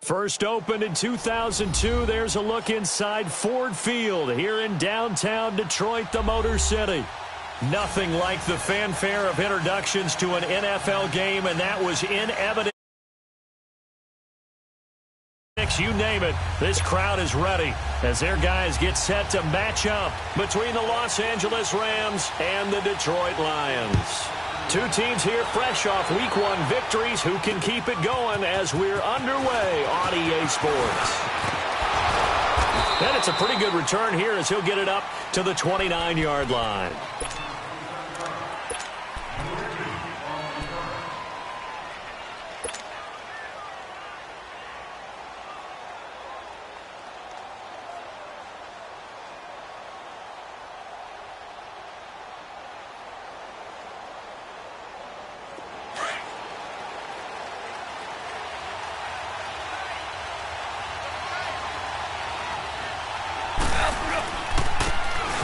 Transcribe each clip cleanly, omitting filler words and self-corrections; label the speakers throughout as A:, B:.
A: First opened in 2002, there's a look inside Ford Field here in downtown Detroit, the Motor City. Nothing like the fanfare of introductions to an NFL game, and that was in evidence. You name it, this crowd is ready as their guys get set to match up between the Los Angeles Rams and the Detroit Lions. Two teams here fresh off Week 1 victories who can keep it going as we're underway on EA Sports. And it's a pretty good return here as he'll get it up to the 29-yard line.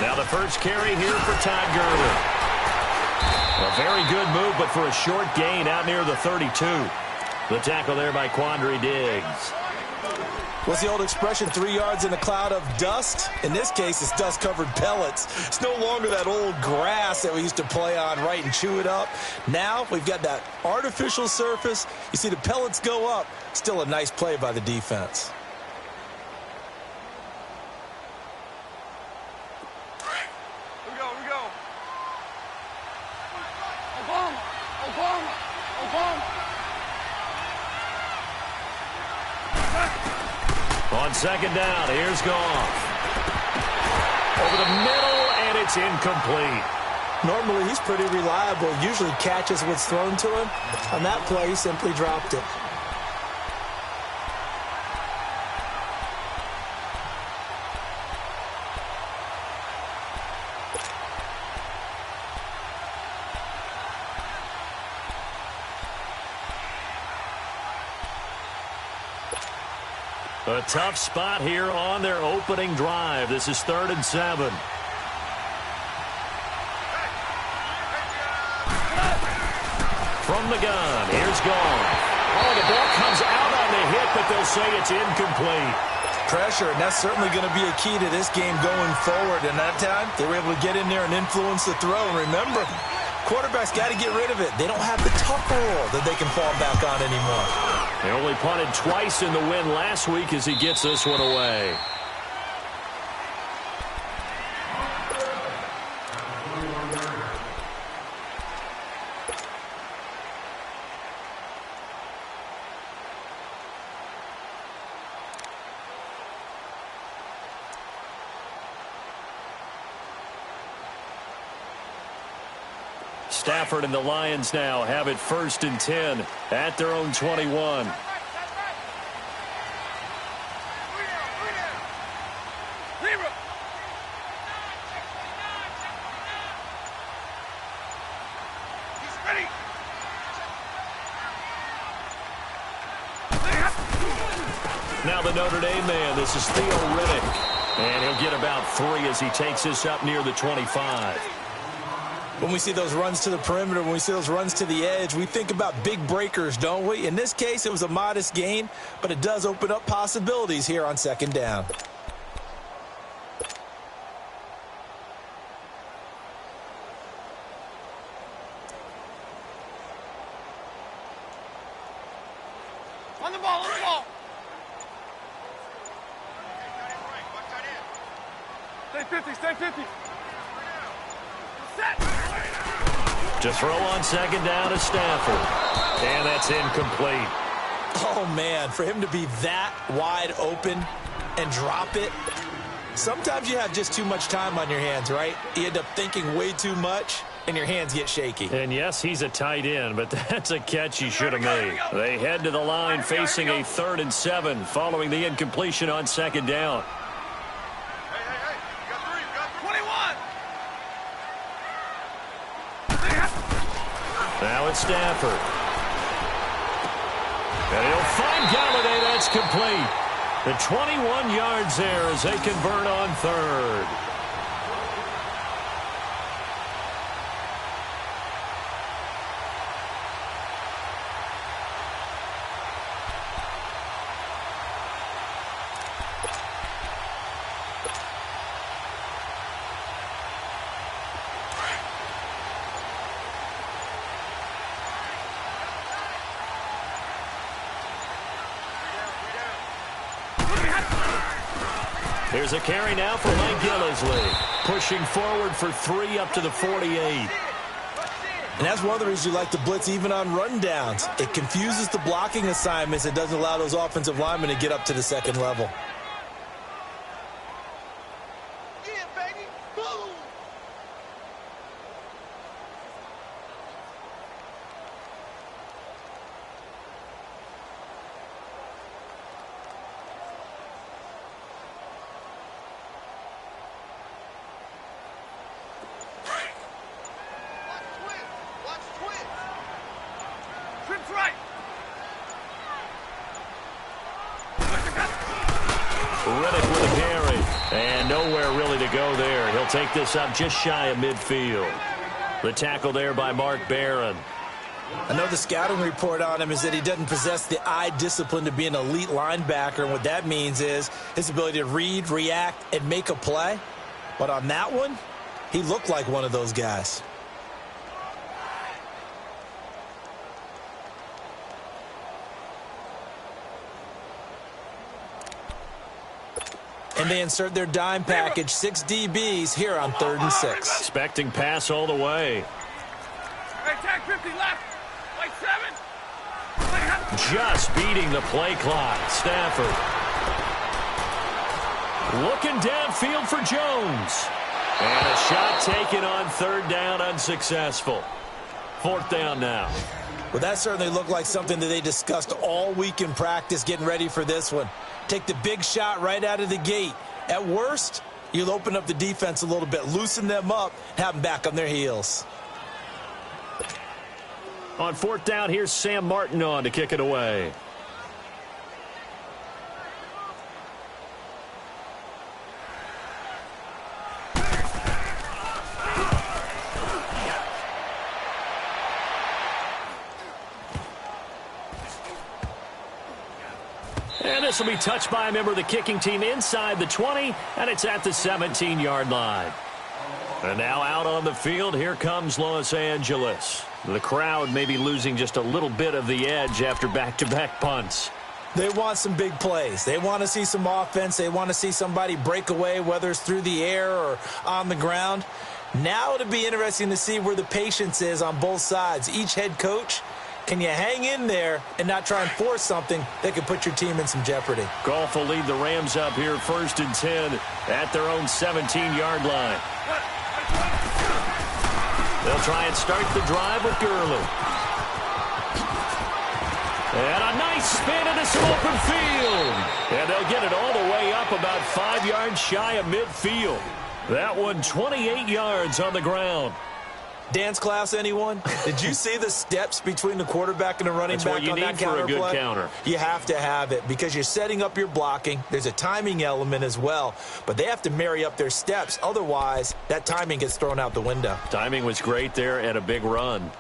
A: Now the first carry here for Todd Gurley. A very good move, but for a short gain out near the 32. The tackle there by Quandre Diggs.
B: What's the old expression, 3 yards in a cloud of dust? In this case, it's dust-covered pellets. It's no longer that old grass that we used to play on, right, and chew it up. Now we've got that artificial surface. You see the pellets go up. Still a nice play by the defense.
A: On second down, here's Goff. Over the middle, and it's incomplete.
B: Normally, he's pretty reliable. Usually catches what's thrown to him. On that play, he simply dropped it.
A: A tough spot here on their opening drive. This is 3rd and 7. From the gun, here's Goff. Oh, the ball comes out on the hit, but they'll say it's incomplete.
B: Pressure, and that's certainly going to be a key to this game going forward. And that time, they were able to get in there and influence the throw. And remember, quarterbacks got to get rid of it. They don't have the Tucker rule that they can fall back on anymore.
A: They only punted twice in the win last week as he gets this one away. Stafford and the Lions now have it 1st and 10 at their own 21. Now the Notre Dame man, this is Theo Riddick. And he'll get about 3 as he takes this up near the 25.
B: When we see those runs to the perimeter, when we see those runs to the edge, we think about big breakers, don't we? In this case, it was a modest gain, but it does open up possibilities here on 2nd down.
C: On the ball, on the ball. Stay 50, stay 50.
A: To throw on 2nd down to Stafford. And that's incomplete.
B: Oh, man, for him to be that wide open and drop it. Sometimes you have just too much time on your hands, right? You end up thinking way too much, and your hands get shaky.
A: And, yes, he's a tight end, but that's a catch he should have made. They head to the line facing a 3rd and 7 following the incompletion on 2nd down. Now it's Stafford. And he'll find Galladay. That's complete. The 21 yards there as they convert on 3rd. Here's a carry now for Mike Gillisley. Pushing forward for 3 up to the 48.
B: And that's one of the reasons you like to blitz even on rundowns. It confuses the blocking assignments. It doesn't allow those offensive linemen to get up to the second level.
A: Take this up just shy of midfield. The tackle there by Mark Barron.
B: I know the scouting report on him is that he doesn't possess the eye discipline to be an elite linebacker. And what that means is his ability to read, react, and make a play. But on that one, he looked like one of those guys. And they insert their dime package, 6 DBs here on 3rd and 6.
A: Expecting pass all the way.
C: Hey, tag 50 left. Like 7.
A: Just beating the play clock. Stafford. Looking downfield for Jones. And a shot taken on 3rd down, unsuccessful. 4th down now.
B: Well, that certainly looked like something that they discussed all week in practice getting ready for this one. Take the big shot right out of the gate. At worst, you'll open up the defense a little bit, loosen them up, have them back on their heels.
A: On 4th down, here's Sam Martin on to kick it away. And this will be touched by a member of the kicking team inside the 20, and it's at the 17-yard line. And now out on the field, here comes Los Angeles. The crowd may be losing just a little bit of the edge after back-to-back punts.
B: They want some big plays. They want to see some offense. They want to see somebody break away, whether it's through the air or on the ground. Now it'll be interesting to see where the patience is on both sides. Each head coach, can you hang in there and not try and force something that could put your team in some jeopardy?
A: Goff will lead the Rams up here 1st and 10 at their own 17-yard line. They'll try and start the drive with Gurley. And a nice spin into some open field. And they'll get it all the way up about 5 yards shy of midfield. That one 28 yards on the ground.
B: Dance class, anyone? Did you see the steps between the quarterback and the running back on that counter play?
A: That's what you need for a good counter.
B: You have to have it because you're setting up your blocking. There's a timing element as well, but they have to marry up their steps. Otherwise, that timing gets thrown out the window.
A: Timing was great there and a big run.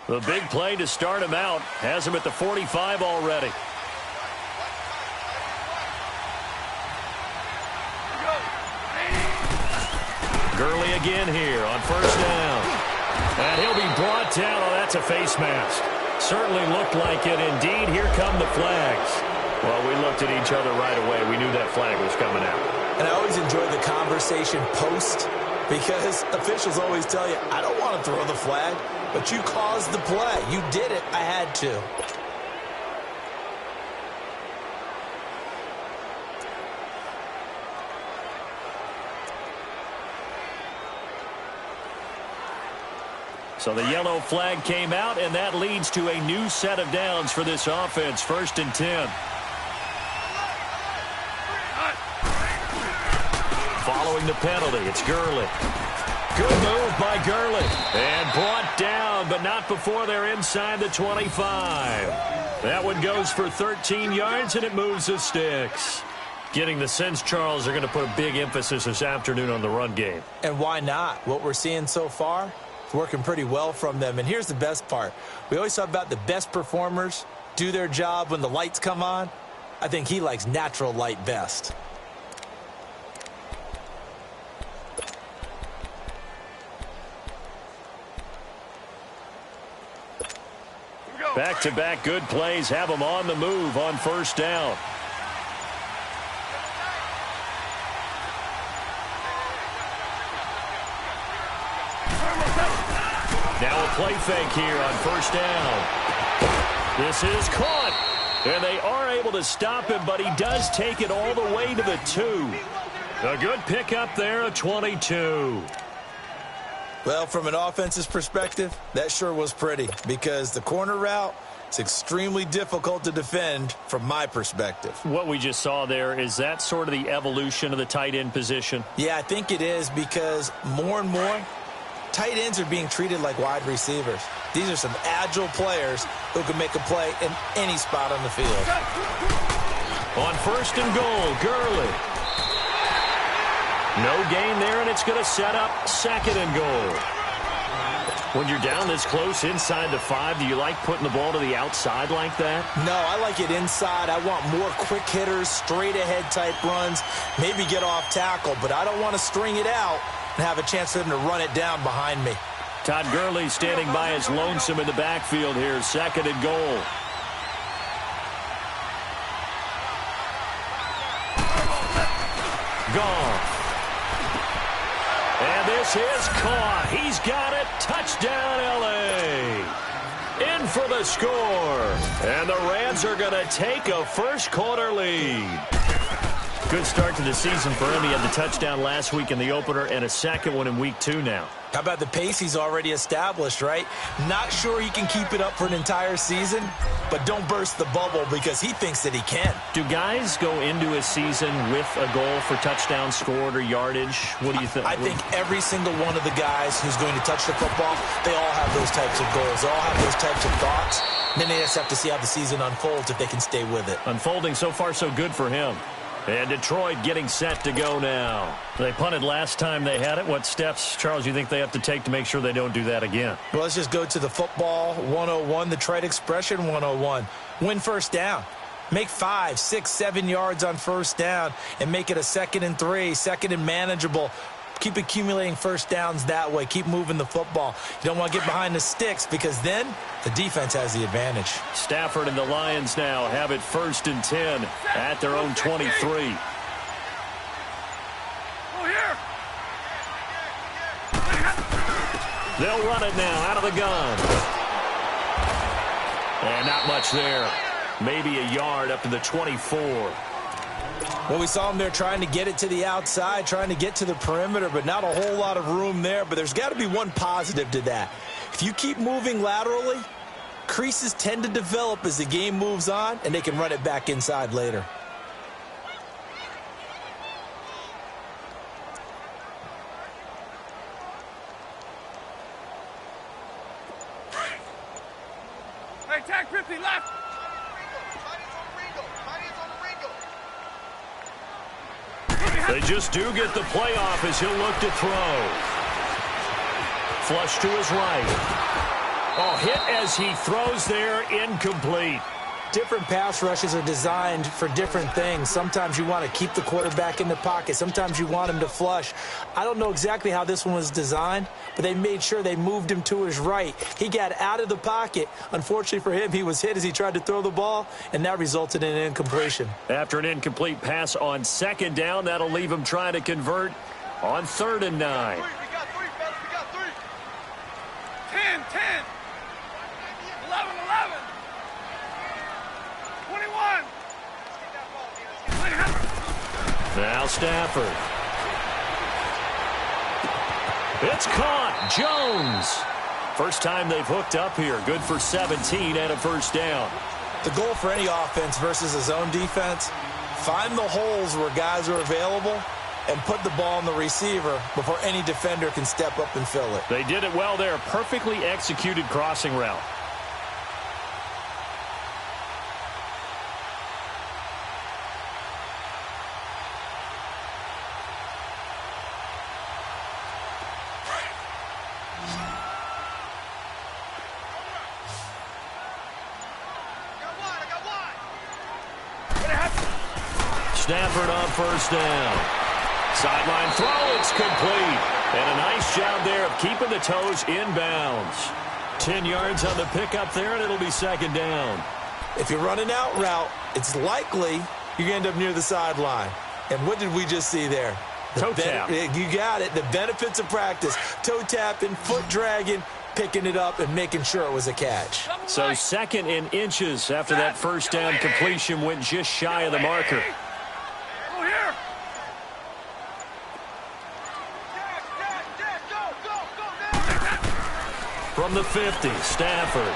A: The big play to start him out has him at the 45 already. Gurley again here on 1st down. And he'll be brought down. Oh, that's a face mask. Certainly looked like it. Indeed, here come the flags. Well, we looked at each other right away. We knew that flag was coming out.
B: And I always enjoy the conversation post because officials always tell you, I don't want to throw the flag, but you caused the play. You did it. I had to.
A: So the yellow flag came out, and that leads to a new set of downs for this offense. 1st and 10. Following the penalty, it's Gurley. Good move by Gurley. And brought down, but not before they're inside the 25. That one goes for 13 yards, and it moves the sticks. Getting the sense, Charles, are going to put a big emphasis this afternoon on the run game.
B: And why not? What we're seeing so far, it's working pretty well from them. And here's the best part. We always talk about the best performers do their job when the lights come on. I think he likes natural light best.
A: Back-to-back good plays have them on the move on 1st down. play fake here on first down. This is caught. And they are able to stop him, but he does take it all the way to the 2. A good pickup there, a 22.
B: Well, from an offense's perspective, that sure was pretty because the corner route is extremely difficult to defend from my perspective.
A: What we just saw there, is that sort of the evolution of the tight end position?
B: Yeah, I think it is because more and more, tight ends are being treated like wide receivers. These are some agile players who can make a play in any spot on the field.
A: On first and goal, Gurley. No gain there, and it's going to set up second and goal. When you're down this close inside the 5, do you like putting the ball to the outside like that?
B: No, I like it inside. I want more quick hitters, straight-ahead type runs, maybe get off tackle, but I don't want to string it out and have a chance for them to run it down behind me.
A: Todd Gurley standing by his lonesome in the backfield here, second and goal. Gone. And this is caught. He's got it. Touchdown, L.A. In for the score. And the Rams are going to take a first quarter lead. Good start to the season for him. He had the touchdown last week in the opener and a second one in week 2 now.
B: How about the pace he's already established, right? Not sure he can keep it up for an entire season, but don't burst the bubble because he thinks that he can.
A: Do guys go into a season with a goal for touchdowns scored or yardage? What do you think?
B: I think every single one of the guys who's going to touch the football, they all have those types of goals. They all have those types of thoughts. And then they just have to see how the season unfolds if they can stay with it.
A: Unfolding so far so good for him. And Detroit getting set to go now. They punted last time they had it. What steps, Charles, you think they have to take to make sure they don't do that again?
B: Well, let's just go to the football 101, the trite expression 101. Win first down. Make 5, 6, 7 yards on first down and make it a 2nd and 3, second and manageable. Keep accumulating first downs that way. Keep moving the football. You don't want to get behind the sticks because then the defense has the advantage.
A: Stafford and the Lions now have it 1st and 10 at their own 23. They'll run it now out of the gun. And not much there. Maybe a yard up to the 24.
B: Well, we saw him there trying to get it to the outside, trying to get to the perimeter, but not a whole lot of room there. But there's got to be one positive to that. If you keep moving laterally, creases tend to develop as the game moves on, and they can run it back inside later.
C: Hey, tag 50 left.
A: They just do get the playoff as he'll look to throw. Flush to his right. Oh, hit as he throws there, incomplete.
B: Different pass rushes are designed for different things. Sometimes you want to keep the quarterback in the pocket. Sometimes you want him to flush. I don't know exactly how this one was designed, but they made sure they moved him to his right. He got out of the pocket. Unfortunately for him, he was hit as he tried to throw the ball, and that resulted in an incompletion.
A: After an incomplete pass on 2nd down, that'll leave him trying to convert on 3rd and 9.
C: We got 3, fellas. We got 3. 10, 10. 11, 11. 21.
A: Now Stafford. It's caught. Jones. First time they've hooked up here. Good for 17 and a first down.
B: The goal for any offense versus a zone defense, find the holes where guys are available and put the ball on the receiver before any defender can step up and fill it.
A: They did it well there. Perfectly executed crossing route. Stafford on first down. Sideline throw, it's complete. And a nice job there of keeping the toes inbounds. 10 yards on the pickup there, and it'll be 2nd down.
B: If you're running out route, it's likely you're going to end up near the sideline. And what did we just see there?
A: Toe tap.
B: You got it. The benefits of practice. Toe tapping, foot dragging, picking it up and making sure it was a catch.
A: So 2nd and inches after that first down completion went just shy of the marker.
C: Go here.
A: From the 50, Stafford.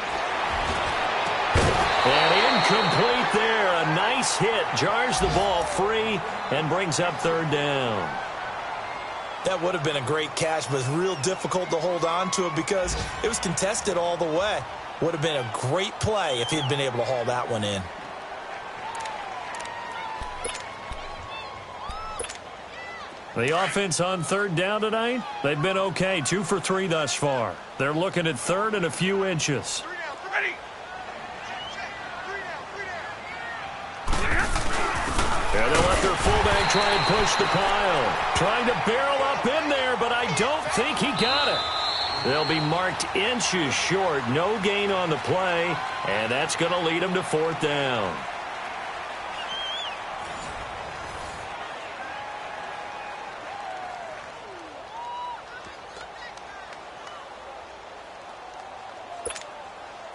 A: And incomplete there. A nice hit. Jars the ball free and brings up 3rd down.
B: That would have been a great catch, but it's real difficult to hold on to it because it was contested all the way. Would have been a great play if he'd been able to haul that one in.
A: The offense on 3rd down tonight, they've been okay. 2 for 3 thus far. They're looking at 3rd and a few inches.
C: 3 down, ready.
A: Yeah, they'll let their fullback try and push the pile. Trying to barrel up in there, but I don't think he got it. They'll be marked inches short. No gain on the play, and that's going to lead them to 4th down.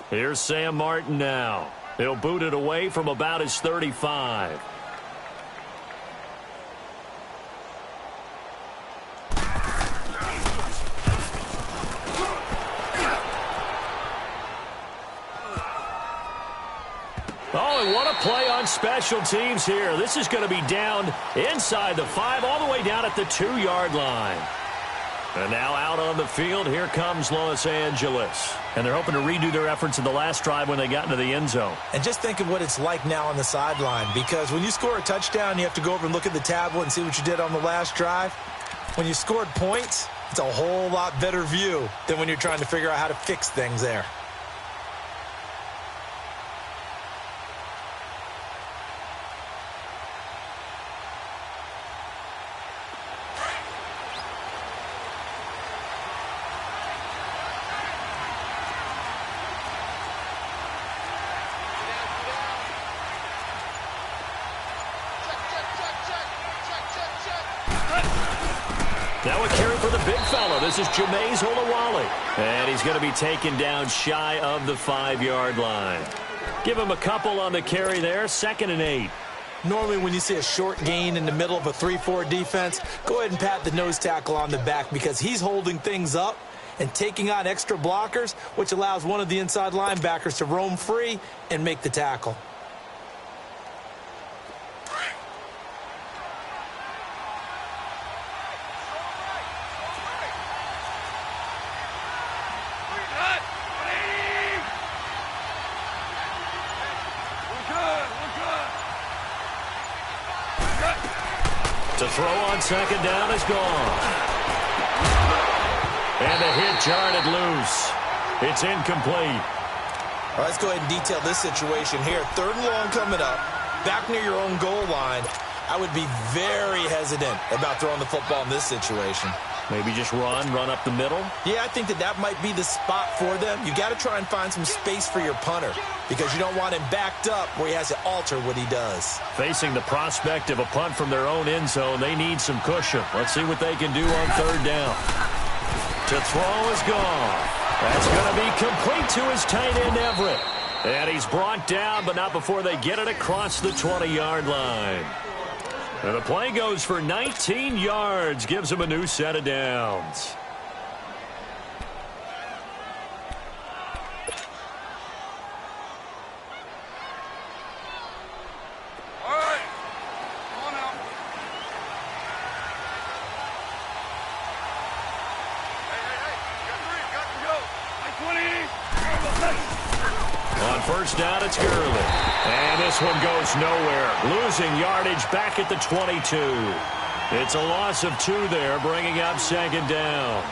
A: Here's Sam Martin now. He'll boot it away from about his 35. Oh, and what a play on special teams here. This is going to be down inside the 5, all the way down at the 2-yard line. And now out on the field, here comes Los Angeles. And they're hoping to redo their efforts in the last drive when they got into the end zone.
B: And just think of what it's like now on the sideline, because when you score a touchdown, you have to go over and look at the tablet and see what you did on the last drive. When you scored points, it's a whole lot better view than when you're trying to figure out how to fix things there.
A: Now a carry for the big fella. This is Jameis Olawale. And he's going to be taken down shy of the 5-yard line. Give him a couple on the carry there. 2nd and 8.
B: Normally when you see a short gain in the middle of a 3-4 defense, go ahead and pat the nose tackle on the back because he's holding things up and taking on extra blockers, which allows one of the inside linebackers to roam free and make the tackle.
A: To throw on 2nd down is gone. And the hit jarred it loose. It's incomplete.
B: All right, let's go ahead and detail this situation here. 3rd and long coming up, back near your own goal line. I would be very hesitant about throwing the football in this situation.
A: Maybe just run up the middle?
B: Yeah, I think that might be the spot for them. You got to try and find some space for your punter because you don't want him backed up where he has to alter what he does.
A: Facing the prospect of a punt from their own end zone, they need some cushion. Let's see what they can do on 3rd down. To throw is gone. That's going to be complete to his tight end, Everett. And he's brought down, but not before they get it across the 20-yard line. And the play goes for 19 yards, gives him a new set of downs.
C: All right. Come on now. Hey. Got 3. Got to go. 20.
A: On 1st down, it's Gurley. And this one goes nowhere. Losing yardage back at the 22. It's a loss of 2 there, bringing up 2nd down.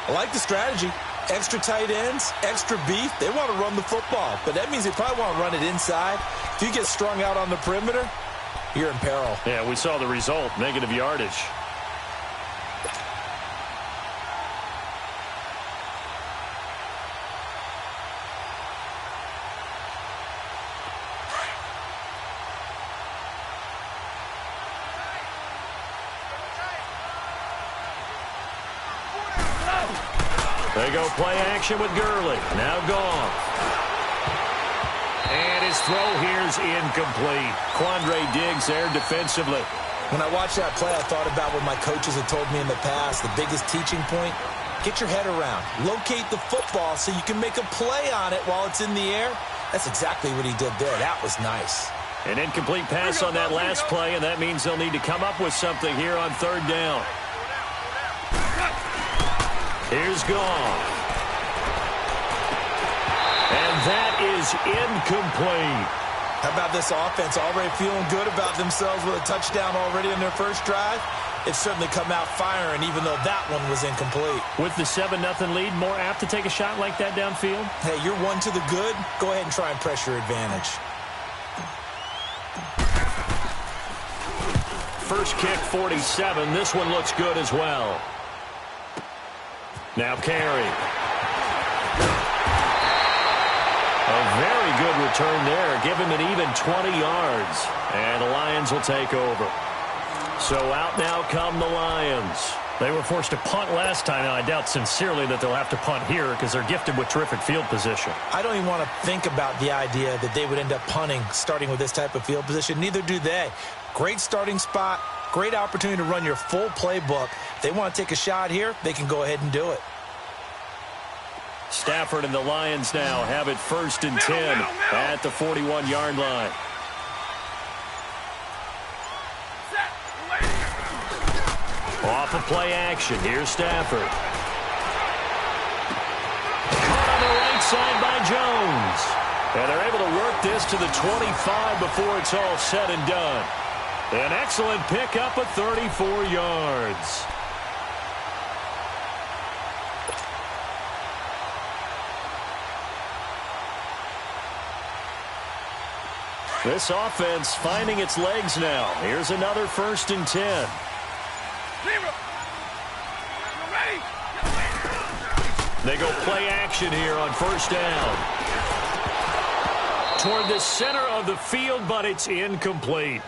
B: I like the strategy. Extra tight ends, extra beef. They want to run the football, but that means they probably want to run it inside. If you get strung out on the perimeter, you're in peril.
A: Yeah, we saw the result, negative yardage. They go play action with Gurley. Now gone. And his throw here's incomplete. Quandre Diggs there defensively.
B: When I watched that play, I thought about what my coaches had told me in the past. The biggest teaching point, get your head around. Locate the football so you can make a play on it while it's in the air. That's exactly what he did there. That was nice.
A: An incomplete pass on that last play, and that means they'll need to come up with something here on third down. Here's Goff. And that is incomplete.
B: How about this offense already feeling good about themselves with a touchdown already in their first drive? It's certainly come out firing, even though that one was incomplete.
A: With the 7-0 lead, more apt to take a shot like that downfield?
B: Hey, you're one to the good. Go ahead and try and press your advantage.
A: First kick, 47. This one looks good as well. Now carry. A very good return there. Give him an even 20 yards. And the Lions will take over. So out now come the Lions. They were forced to punt last time. Now, I doubt sincerely that they'll have to punt here because they're gifted with terrific field position.
B: I don't even want to think about the idea that they would end up punting starting with this type of field position. Neither do they. Great starting spot. Great opportunity to run your full playbook. If they want to take a shot here, they can go ahead and do it.
A: Stafford and the Lions now have it 1st and 10 at the 41-yard line. Off of play action. Here's Stafford. Caught on the right side by Jones. And they're able to work this to the 25 before it's all said and done. An excellent pickup of 34 yards. This offense finding its legs now. Here's another 1st and 10. They go play action here on 1st down. Toward the center of the field, but it's incomplete.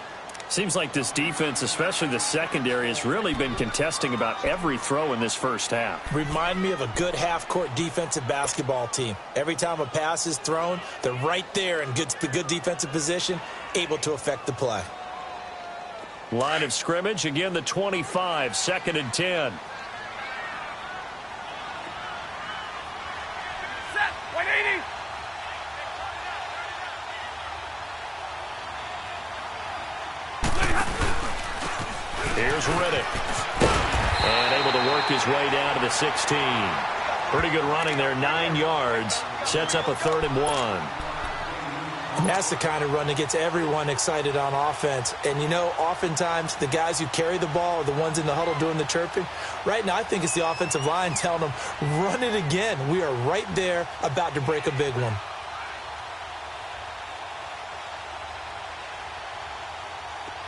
A: Seems like this defense, especially the secondary, has really been contesting about every throw in this first half.
B: Remind me of a good half-court defensive basketball team. Every time a pass is thrown, they're right there in good defensive position, able to affect the play.
A: Line of scrimmage, again the 25, 2nd and 10.
C: Set, 180.
A: Here's Riddick. And able to work his way down to the 16. Pretty good running there, 9 yards. Sets up a 3rd and 1.
B: And that's the kind of run that gets everyone excited on offense. And, you know, oftentimes the guys who carry the ball are the ones in the huddle doing the chirping. Right now, I think it's the offensive line telling them, run it again. We are right there about to break a big one.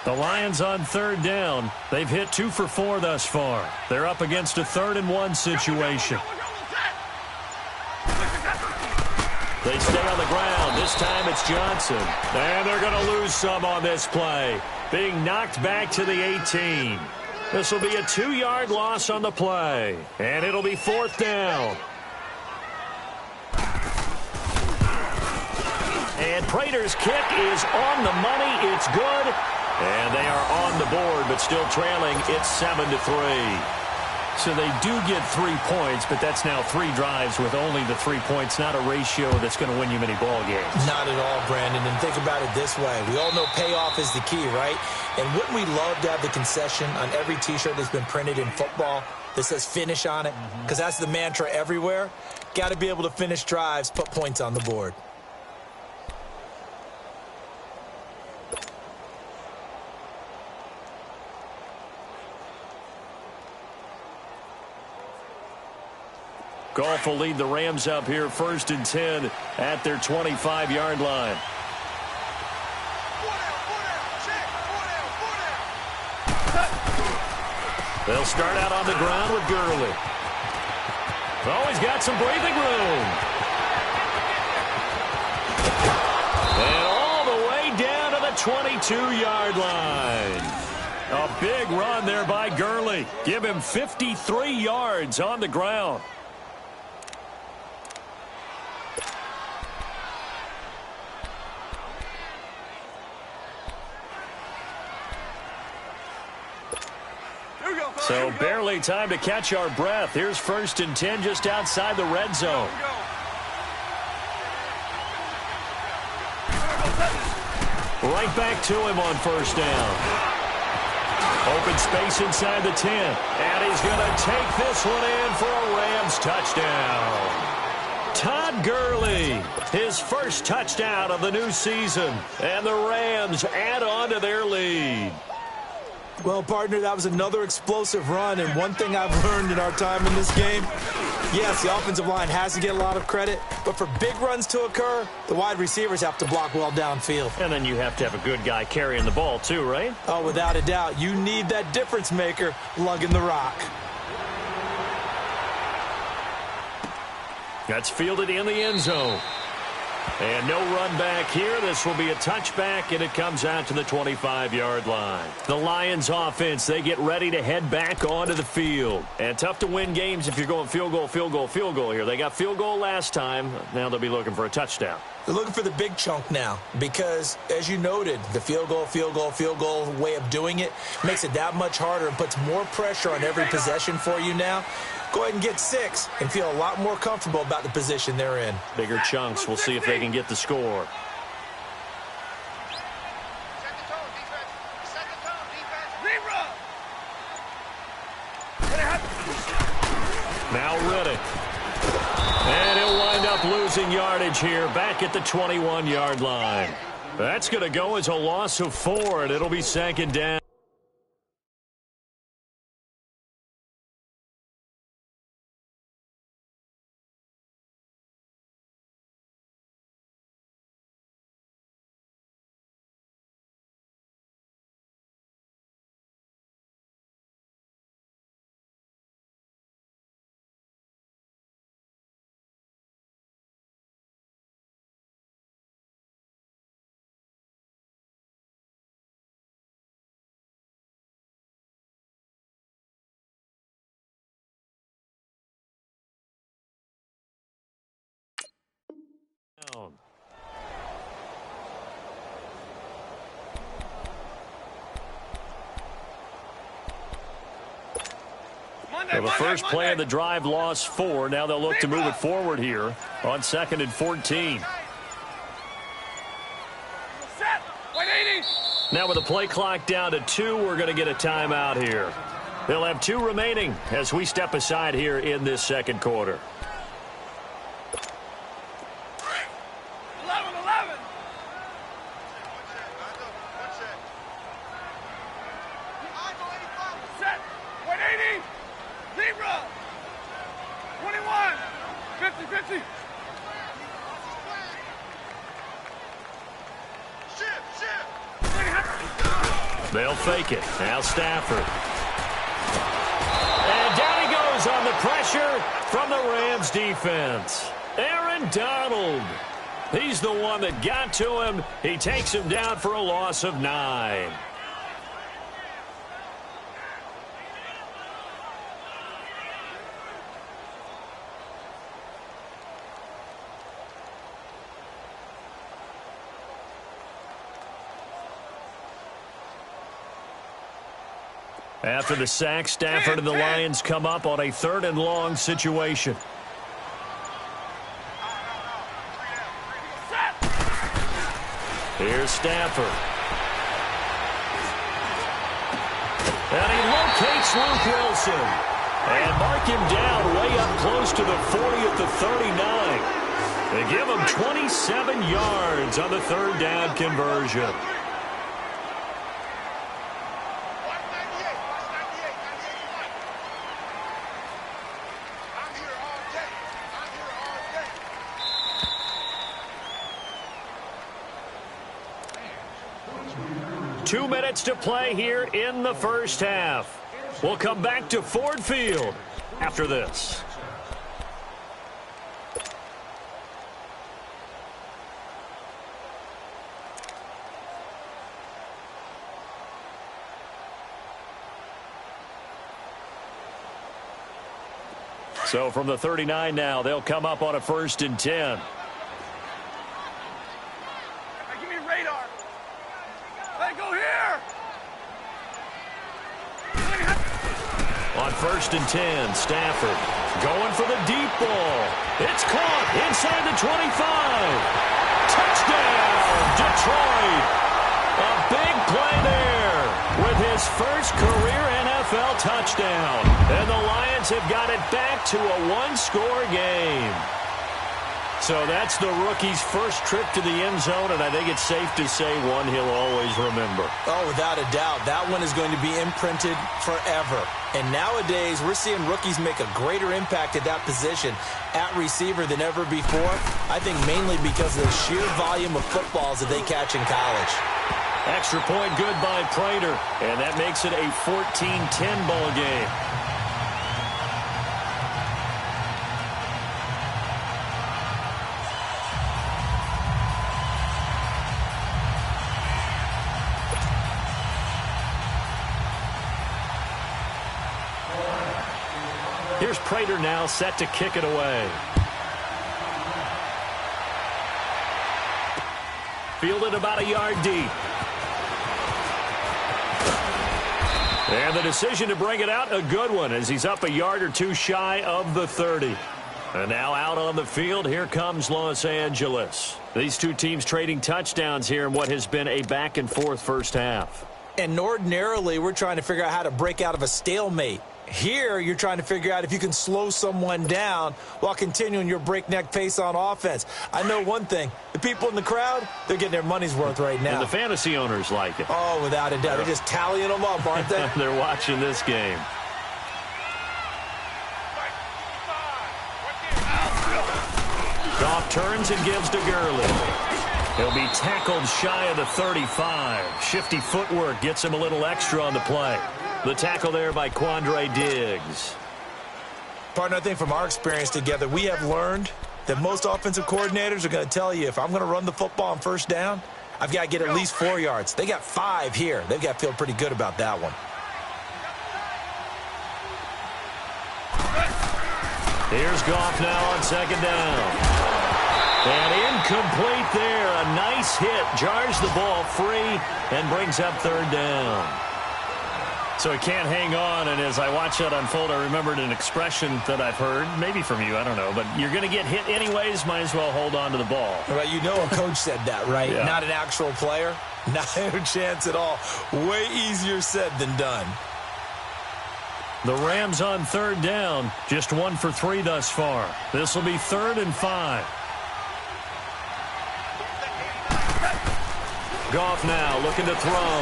A: The Lions on 3rd down. They've hit 2 for 4 thus far. They're up against a 3rd and 1 situation. They stay on the ground. This time it's Johnson. And they're going to lose some on this play. Being knocked back to the 18. This will be a 2-yard loss on the play. And it'll be 4th down. And Prater's kick is on the money. It's good. And they are on the board, but still trailing. It's 7-3. So they do get 3 points, but that's now 3 drives with only the 3 points, not a ratio that's going to win you many ball games.
B: Not at all, Brandon. And think about it this way. We all know payoff is the key, right? And wouldn't we love to have the concession on every T-shirt that's been printed in football that says finish on it? Because that's the mantra everywhere. Got to be able to finish drives, put points on the board.
A: Goff will lead the Rams up here 1st and 10 at their 25-yard line. They'll start out on the ground with Gurley. Oh, he's got some breathing room. And all the way down to the 22-yard line. A big run there by Gurley. Give him 53 yards on the ground. So barely time to catch our breath. Here's 1st and 10 just outside the red zone. Right back to him on 1st down. Open space inside the 10. And he's going to take this one in for a Rams touchdown. Todd Gurley, his first touchdown of the new season. And the Rams add on to their lead.
B: Well, partner, that was another explosive run, and one thing I've learned in our time in this game, yes, the offensive line has to get a lot of credit, but for big runs to occur, the wide receivers have to block well downfield.
A: And then you have to have a good guy carrying the ball too, right?
B: Oh, without a doubt. You need that difference maker lugging the rock.
A: That's fielded in the end zone. And no run back here. This will be a touchback, and it comes out to the 25-yard line. The Lions offense, they get ready to head back onto the field. And tough to win games if you're going field goal, field goal, field goal here. They got field goal last time. Now they'll be looking for a touchdown.
B: They're looking for the big chunk now because, as you noted, the field goal way of doing it makes it that much harder and puts more pressure on every possession for you now. Go ahead and get 6 and feel a lot more comfortable about the position they're in.
A: Bigger chunks. We'll see if they can get the score. Now Riddick. And he'll wind up losing yardage here back at the 21-yard line. That's going to go as a loss of 4, and it'll be 2nd down. So the first play of the drive lost 4. Now they'll look to move it forward here on 2nd and 14. Now with the play clock down to 2, we're going to get a timeout here. They'll have 2 remaining as we step aside here in this second quarter.
C: 11. Set. 180. Zebra. 21. 50.
A: They'll fake it. Now Stafford. And down he goes on the pressure from the Rams defense. Aaron Donald. He's the one that got to him. He takes him down for a loss of 9. After the sack, Stafford and the Lions come up on a 3rd and long situation. Here's Stafford. And he locates Luke Wilson. And mark him down way up close to the 40 at the 39. They give him 27 yards on the 3rd down conversion. Two minutes to play here in the first half. We'll come back to Ford Field after this. So from the 39 now, they'll come up on a 1st and 10.
C: Give me radar. Let it go here.
A: On 1st and 10, Stafford going for the deep ball. It's caught inside the 25. Touchdown, Detroit. A big play there with his first career NFL touchdown. And the Lions have got it back to a one-score game. So that's the rookie's first trip to the end zone, and I think it's safe to say one he'll always remember.
B: Oh, without a doubt. That one is going to be imprinted forever. And nowadays, we're seeing rookies make a greater impact at that position at receiver than ever before. I think mainly because of the sheer volume of footballs that they catch in college.
A: Extra point good by Prater, and that makes it a 14-10 ball game. Here's Prater now set to kick it away. Fielded about a yard deep. And the decision to bring it out, a good one, as he's up a yard or two shy of the 30. And now out on the field, here comes Los Angeles. These two teams trading touchdowns here in what has been a back-and-forth first half.
B: And ordinarily, we're trying to figure out how to break out of a stalemate. Here, you're trying to figure out if you can slow someone down while continuing your breakneck pace on offense. I know one thing. The people in the crowd, they're getting their money's worth right now.
A: And the fantasy owners like it.
B: Oh, without a doubt. They're just tallying them up, aren't they?
A: They're watching this game. Goff turns and gives to Gurley. He'll be tackled shy of the 35. Shifty footwork gets him a little extra on the play. The tackle there by Quandre Diggs.
B: Partner, I think from our experience together, we have learned that most offensive coordinators are going to tell you, if I'm going to run the football on first down, I've got to get at least 4 yards. They got 5 here. They've got to feel pretty good about that one.
A: Here's Goff now on second down. And incomplete there. A nice hit. Jars the ball free and brings up third down. So he can't hang on, and as I watch that unfold, I remembered an expression that I've heard, maybe from you, I don't know, but you're going to get hit anyways, might as well hold on to the ball.
B: Well, you know a coach said that, right?
A: Yeah.
B: Not an actual player. Not a chance at all. Way easier said than done.
A: The Rams on third down, just 1 for 3 thus far. This will be 3rd and 5. Goff now looking to throw.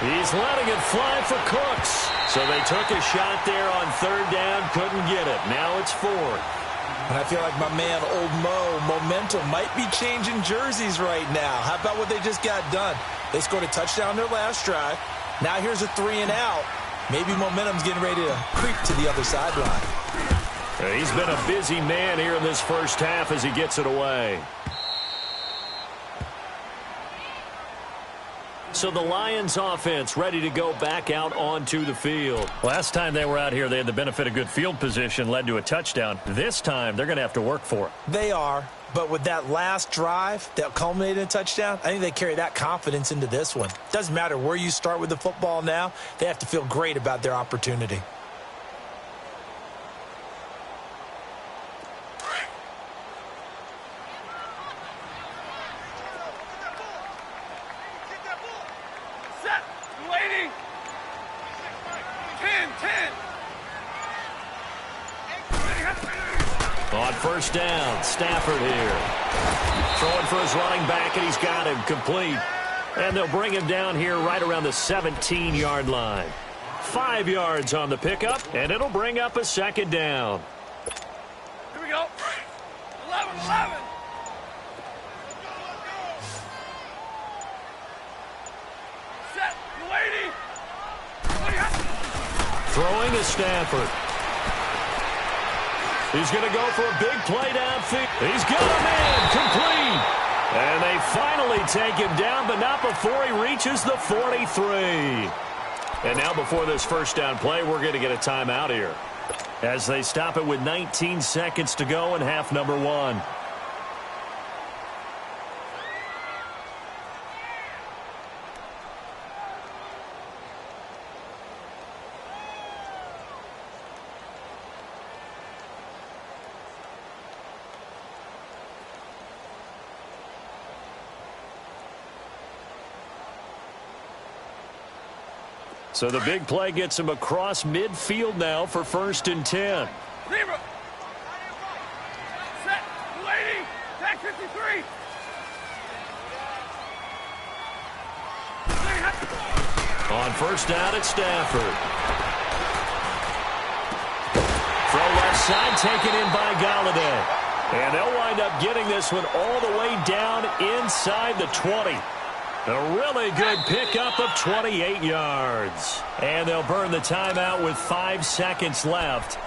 A: He's letting it fly for Cooks. So they took a shot there on third down, couldn't get it. Now it's 4th.
B: And I feel like my man, Old Mo, momentum might be changing jerseys right now. How about what they just got done? They scored a touchdown their last drive. Now here's a 3 and out. Maybe momentum's getting ready to creep to the other sideline.
A: He's been a busy man here in this first half as he gets it away. So the Lions offense ready to go back out onto the field. Last time they were out here, they had the benefit of good field position, led to a touchdown. This time, they're going to have to work for it.
B: They are, but with that last drive that culminated in a touchdown, I think they carry that confidence into this one. Doesn't matter where you start with the football now, they have to feel great about their opportunity.
A: On first down, Stafford here. Throwing for his running back, and he's got him complete. And they'll bring him down here right around the 17-yard line. 5 yards on the pickup, and it'll bring up a second down.
C: Here we go. 11. Set. Lady.
A: Throwing to Stafford. He's going to go for a big play downfield. He's got him in, complete. And they finally take him down, but not before he reaches the 43. And now before this first down play, we're going to get a timeout here, as they stop it with 19 seconds to go in half number 1. So the big play gets him across midfield now for 1st and 10.
C: Zero. Set. Lady. Tag 53.
A: On 1st down at Stafford. From left side, taken in by Galladay. And they'll wind up getting this one all the way down inside the 20. A really good pickup of 28 yards. And they'll burn the timeout with 5 seconds left.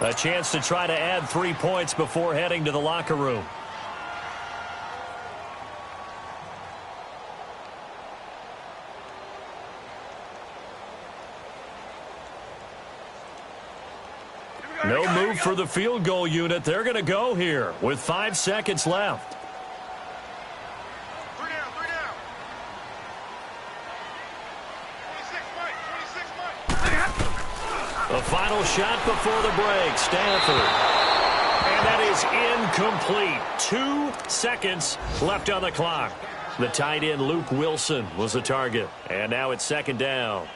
A: A chance to try to add 3 points before heading to the locker room. No move for the field goal unit. They're going to go here with 5 seconds left.
C: 3 down, 3 down. 26, Mike.
A: The final shot before the break. Stafford. And that is incomplete. 2 seconds left on the clock. The tight end, Luke Wilson, was the target. And now it's 2nd down.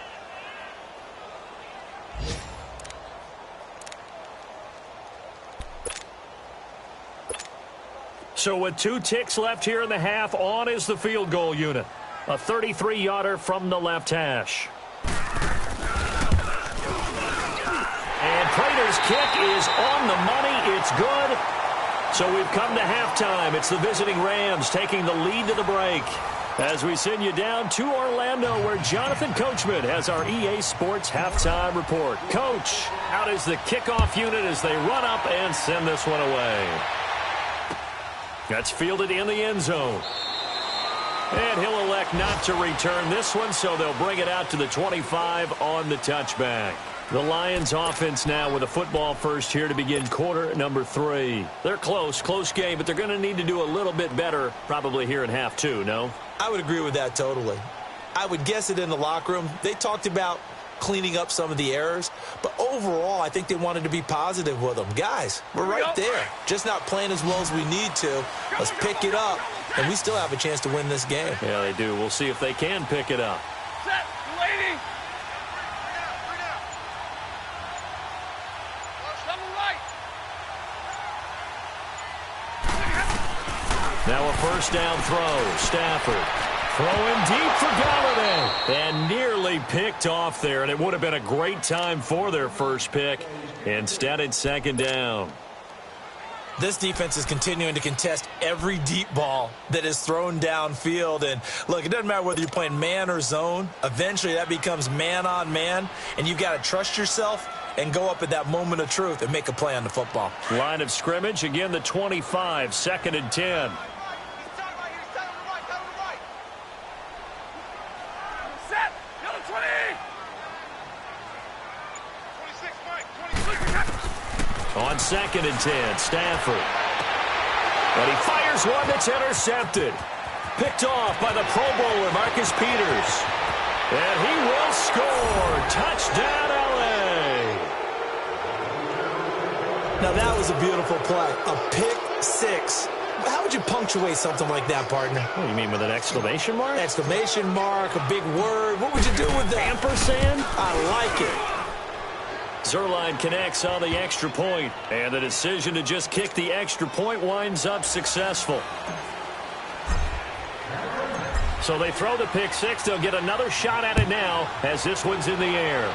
A: So with 2 ticks left here in the half, on is the field goal unit. A 33-yarder from the left hash. And Prater's kick is on the money. It's good. So we've come to halftime. It's the visiting Rams taking the lead to the break. As we send you down to Orlando, where Jonathan Coachman has our EA Sports halftime report. Coach, how does the kickoff unit as they run up and send this one away? That's fielded in the end zone. And he'll elect not to return this one, so they'll bring it out to the 25 on the touchback. The Lions offense now with a football first here to begin quarter number 3. They're close game, but they're going to need to do a little bit better probably here in half 2, no?
B: I would agree with that totally. I would guess it in the locker room. They talked about cleaning up some of the errors, but overall, I think they wanted to be positive with them. Guys, we're right there. Just not playing as well as we need to. Let's pick it up, and we still have a chance to win this game.
A: Yeah, they do. We'll see if they can pick it up.
C: Set. Lady.
A: Now a 1st down throw. Stafford. Throwing deep for Galladay. And nearly picked off there. And it would have been a great time for their first pick. Instead, it's 2nd down.
B: This defense is continuing to contest every deep ball that is thrown downfield. And, look, it doesn't matter whether you're playing man or zone. Eventually, that becomes man on man. And you've got to trust yourself and go up at that moment of truth and make a play on the football.
A: Line of scrimmage, again, the 25, 2nd and 10. On 2nd and 10, Stafford. And he fires one that's intercepted. Picked off by the Pro Bowler, Marcus Peters. And he will score. Touchdown, L.A.
B: Now, that was a beautiful play. A pick 6. How would you punctuate something like that, partner?
A: What do you mean, with an exclamation mark?
B: Exclamation mark, a big word. What would you do with that?
A: Ampersand?
B: I like it.
A: Zerline connects on the extra point, and the decision to just kick the extra point winds up successful. So they throw the pick 6. They'll get another shot at it now as this one's in the air.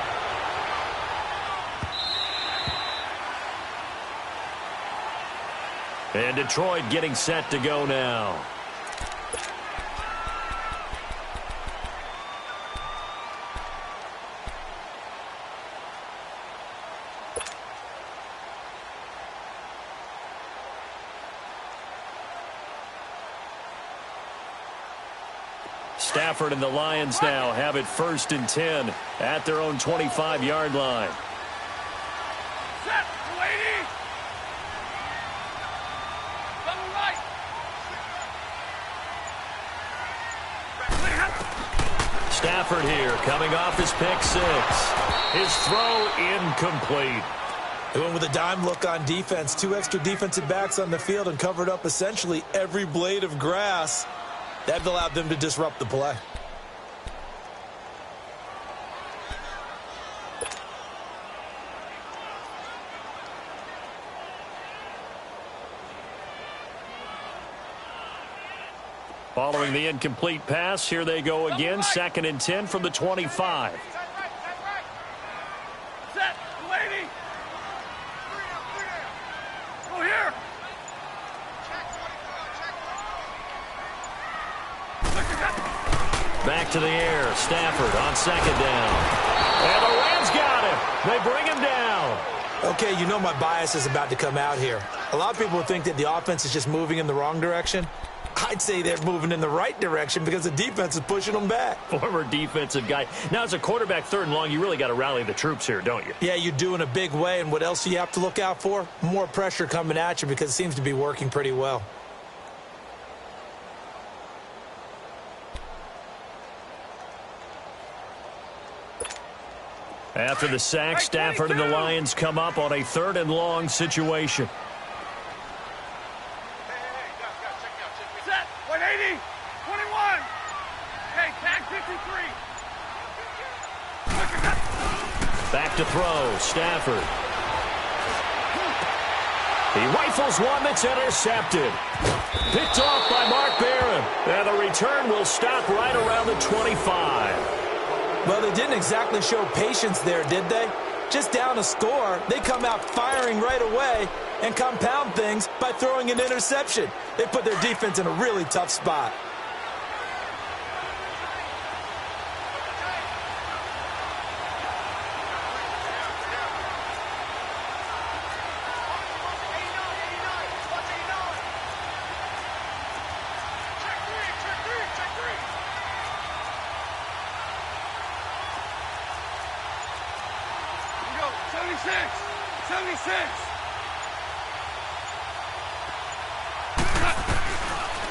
A: And Detroit getting set to go now. Stafford and the Lions now have it 1st and 10 at their own 25-yard line.
C: Set, lady. Double right.
A: Stafford here coming off his pick 6. His throw incomplete.
B: They went with a dime look on defense. 2 extra defensive backs on the field and covered up essentially every blade of grass. That allowed them to disrupt the play.
A: Following the incomplete pass, here they go again. 2nd and 10 from the 25.
C: Set, lady. Go here.
A: Back to the air. Stafford on 2nd down. And the Rams got him. They bring him down.
B: Okay, you know my bias is about to come out here. A lot of people think that the offense is just moving in the wrong direction. I'd say they're moving in the right direction because the defense is pushing them back.
A: Former defensive guy. Now, as a quarterback 3rd and long, you really got to rally the troops here, don't you?
B: Yeah, you do in a big way. And what else do you have to look out for? More pressure coming at you because it seems to be working pretty well.
A: After the sack, Stafford and the Lions come up on a 3rd and long situation.
C: Set, 180, 21. Hey, tag 53.
A: Back to throw, Stafford. He rifles one that's intercepted. Picked off by Mark Barron. And the return will stop right around the 25.
B: Well, they didn't exactly show patience there, did they? Just down a score, they come out firing right away and compound things by throwing an interception. They put their defense in a really tough spot.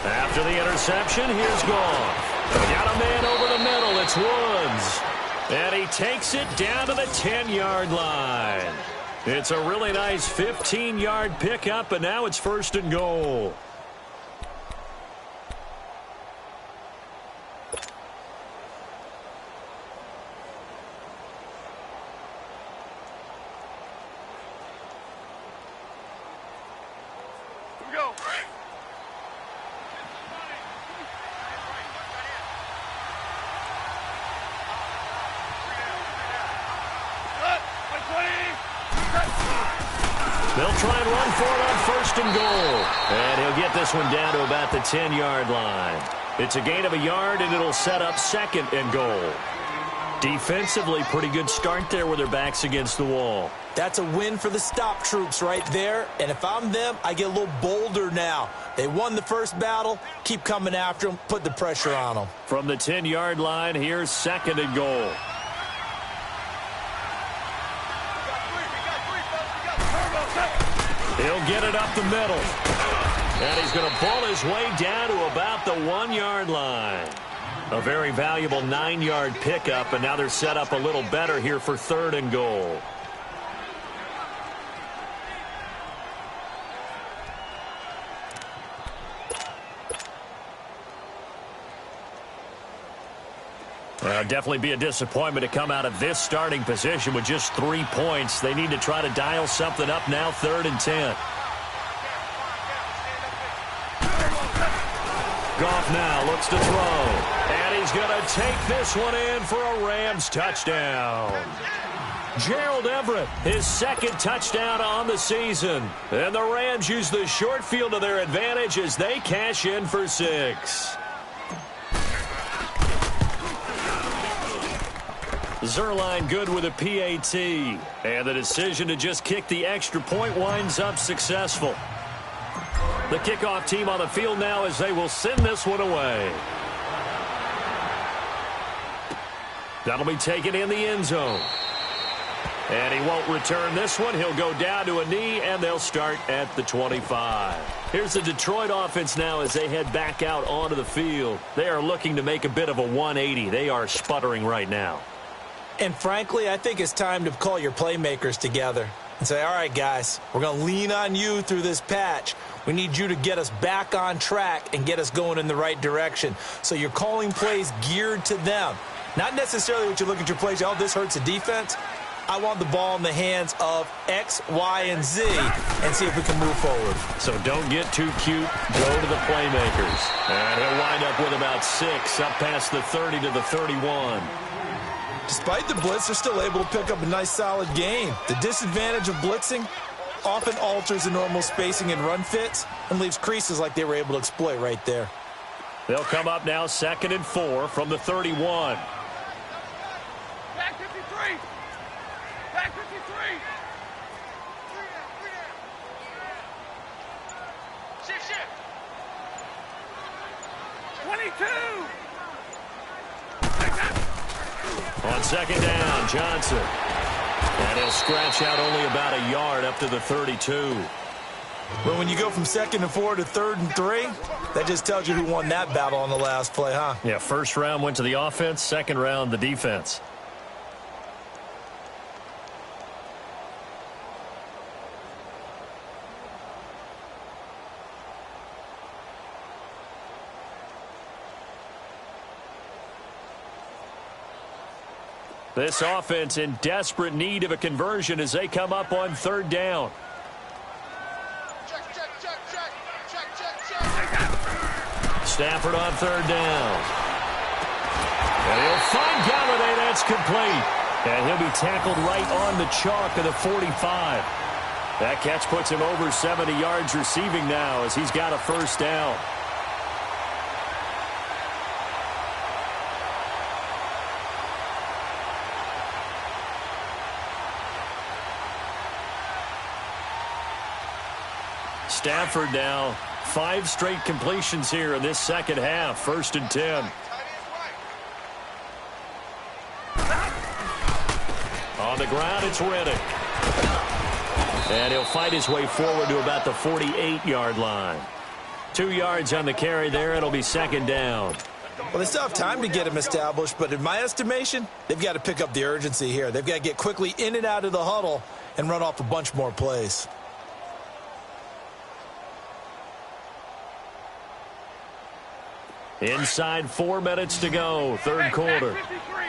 A: After the interception, here's Goff. Got a man over the middle. It's Woods. And he takes it down to the 10-yard line. It's a really nice 15-yard pickup, and now it's 1st and goal. They'll try and run for it on 1st and goal. And he'll get this one down to about the 10-yard line. It's a gain of a yard, and it'll set up 2nd and goal. Defensively, pretty good start there with their backs against the wall.
B: That's a win for the stop troops right there. And if I'm them, I get a little bolder now. They won the first battle. Keep coming after them. Put the pressure on them.
A: From the 10-yard line, here's 2nd and goal. He'll get it up the middle. And he's going to pull his way down to about the 1-yard line. A very valuable 9-yard pickup, and now they're set up a little better here for 3rd and goal. Definitely be a disappointment to come out of this starting position with just 3 points. They need to try to dial something up now, 3rd and 10. Goff now looks to throw. And he's going to take this one in for a Rams touchdown. Gerald Everett, his 2nd touchdown on the season. And the Rams use the short field to their advantage as they cash in for 6. Zerline good with a PAT. And the decision to just kick the extra point winds up successful. The kickoff team on the field now as they will send this one away. That'll be taken in the end zone. And he won't return this one. He'll go down to a knee, and they'll start at the 25. Here's the Detroit offense now as they head back out onto the field. They are looking to make a bit of a 180. They are sputtering right now.
B: And frankly, I think it's time to call your playmakers together and say, all right, guys, we're going to lean on you through this patch. We need you to get us back on track and get us going in the right direction. So you're calling plays geared to them. Not necessarily what you look at your plays, oh, this hurts the defense. I want the ball in the hands of X, Y, and Z and see if we can move forward.
A: So don't get too cute. Go to the playmakers. And he'll wind up with about 6 up past the 30 to the 31.
B: Despite the blitz, they're still able to pick up a nice, solid gain. The disadvantage of blitzing often alters the normal spacing and run fits and leaves creases like they were able to exploit right there.
A: They'll come up now 2nd and 4 from the 31.
C: Back 53. Back 53. Shift, shift. 22.
A: On 2nd down, Johnson. And he'll scratch out only about a yard up to the 32.
B: But when you go from 2nd and 4 to 3rd and 3, that just tells you who won that battle on the last play, huh?
A: Yeah, first round went to the offense, second round the defense. This offense in desperate need of a conversion as they come up on 3rd down.
C: Check, check, check, check. Check, check, check.
A: Stafford on 3rd down. And he'll find Galladay. That's complete. And he'll be tackled right on the chalk of the 45. That catch puts him over 70 yards receiving now as he's got a 1st down. Stafford now 5 straight completions here in this second half. 1st and 10. On the ground, it's Reddick. And he'll fight his way forward to about the 48-yard line. 2 yards on the carry there. It'll be 2nd down.
B: Well, they still have time to get him established, but in my estimation, they've got to pick up the urgency here. They've got to get quickly in and out of the huddle and run off a bunch more plays.
A: Inside 4 minutes to go, 3rd quarter.
C: Back 53.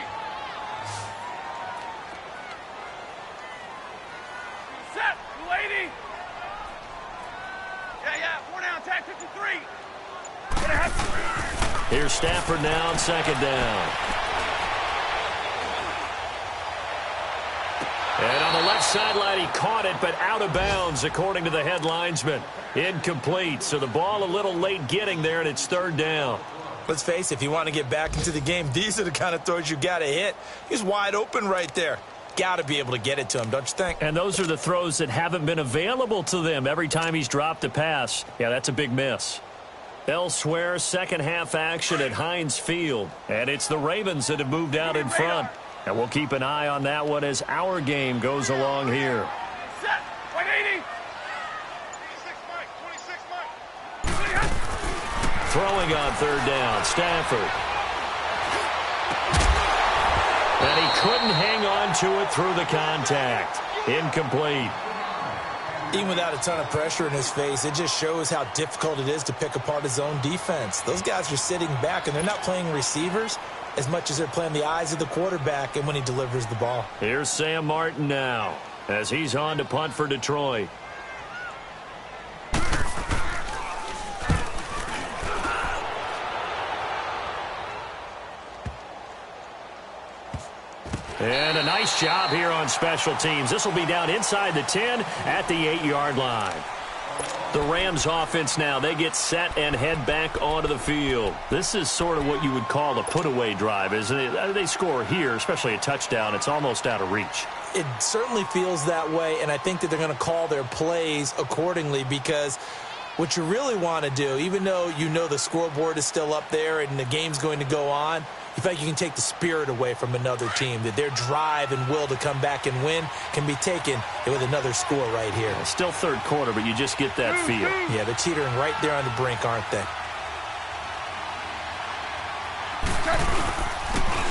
C: Set, lady. Yeah, 4 down, tag 53.
A: Here's Stafford now on 2nd down. And on the left sideline, he caught it, but out of bounds, according to the head linesman. Incomplete, so the ball a little late getting there, and it's 3rd down.
B: Let's face it, if you want to get back into the game, these are the kind of throws you got to hit. He's wide open right there. Got to be able to get it to him, don't you think?
A: And those are the throws that haven't been available to them every time he's dropped a pass. Yeah, that's a big miss. Elsewhere, second half action at Heinz Field. And it's the Ravens that have moved out in front. And we'll keep an eye on that one as our game goes along here.
C: Set, 180. 26 Mike.
A: Throwing on 3rd down, Stafford. And he couldn't hang on to it through the contact. Incomplete.
B: Even without a ton of pressure in his face, it just shows how difficult it is to pick apart his own defense. Those guys are sitting back, and they're not playing receivers as much as they're playing the eyes of the quarterback and when he delivers the ball.
A: Here's Sam Martin now as he's on to punt for Detroit. And a nice job here on special teams. This will be down inside the 10 at the 8-yard line. The Rams offense now, they get set and head back onto the field. This is sort of what you would call a put-away drive, isn't it? They score here, especially a touchdown. It's almost out of reach.
B: It certainly feels that way, and I think that they're going to call their plays accordingly because what you really want to do, even though you know the scoreboard is still up there and the game's going to go on, you feel like you can take the spirit away from another team, that their drive and will to come back and win can be taken with another score right here.
A: It's still 3rd quarter, but you just get that feel.
B: Yeah, they're teetering right there on the brink, aren't they?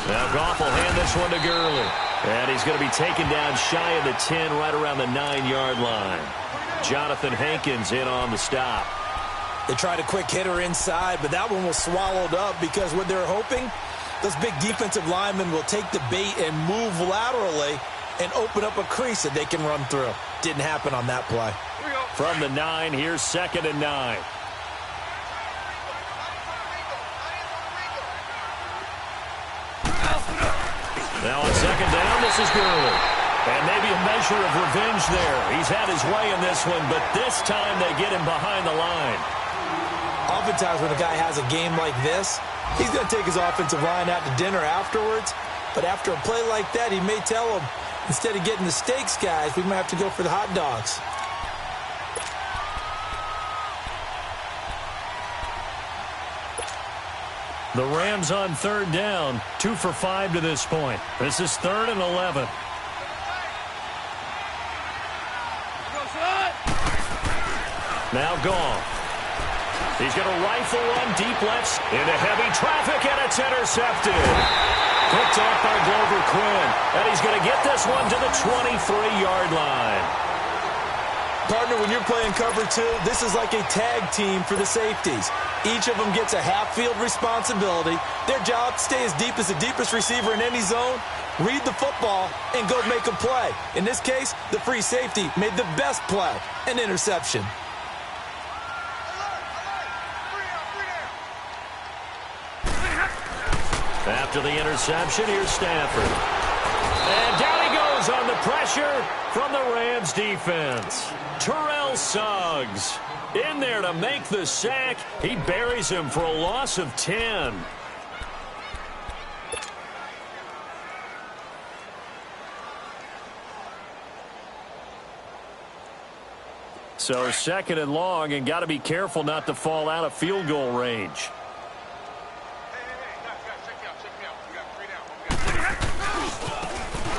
A: Now Goff will hand this one to Gurley. And he's going to be taken down shy of the 10, right around the 9-yard line. Jonathan Hankins in on the stop.
B: They tried a quick hitter inside, but that one was swallowed up because what they're hoping, those big defensive linemen will take the bait and move laterally and open up a crease that they can run through. Didn't happen on that play.
A: From the 9, here's 2nd and 9. Now on 2nd down, this is Gurley. And maybe a measure of revenge there. He's had his way in this one, but this time they get him behind the line.
B: Oftentimes when a guy has a game like this, he's going to take his offensive line out to dinner afterwards. But after a play like that, he may tell them, instead of getting the steaks, guys, we might have to go for the hot dogs.
A: The Rams on 3rd down, 2 for 5 to this point. This is 3rd and 11. Now Goff. He's going to rifle one deep left into heavy traffic, and it's intercepted. Picked off by Glover Quinn, and he's going to get this one to the 23-yard line.
B: Partner, when you're playing cover 2, this is like a tag team for the safeties. Each of them gets a half-field responsibility. Their job, stay as deep as the deepest receiver in any zone, read the football, and go make a play. In this case, the free safety made the best play, an interception.
A: After the interception, here's Stafford. And down he goes on the pressure from the Rams defense. Terrell Suggs in there to make the sack. He buries him for a loss of 10. So 2nd and long, and got to be careful not to fall out of field goal range.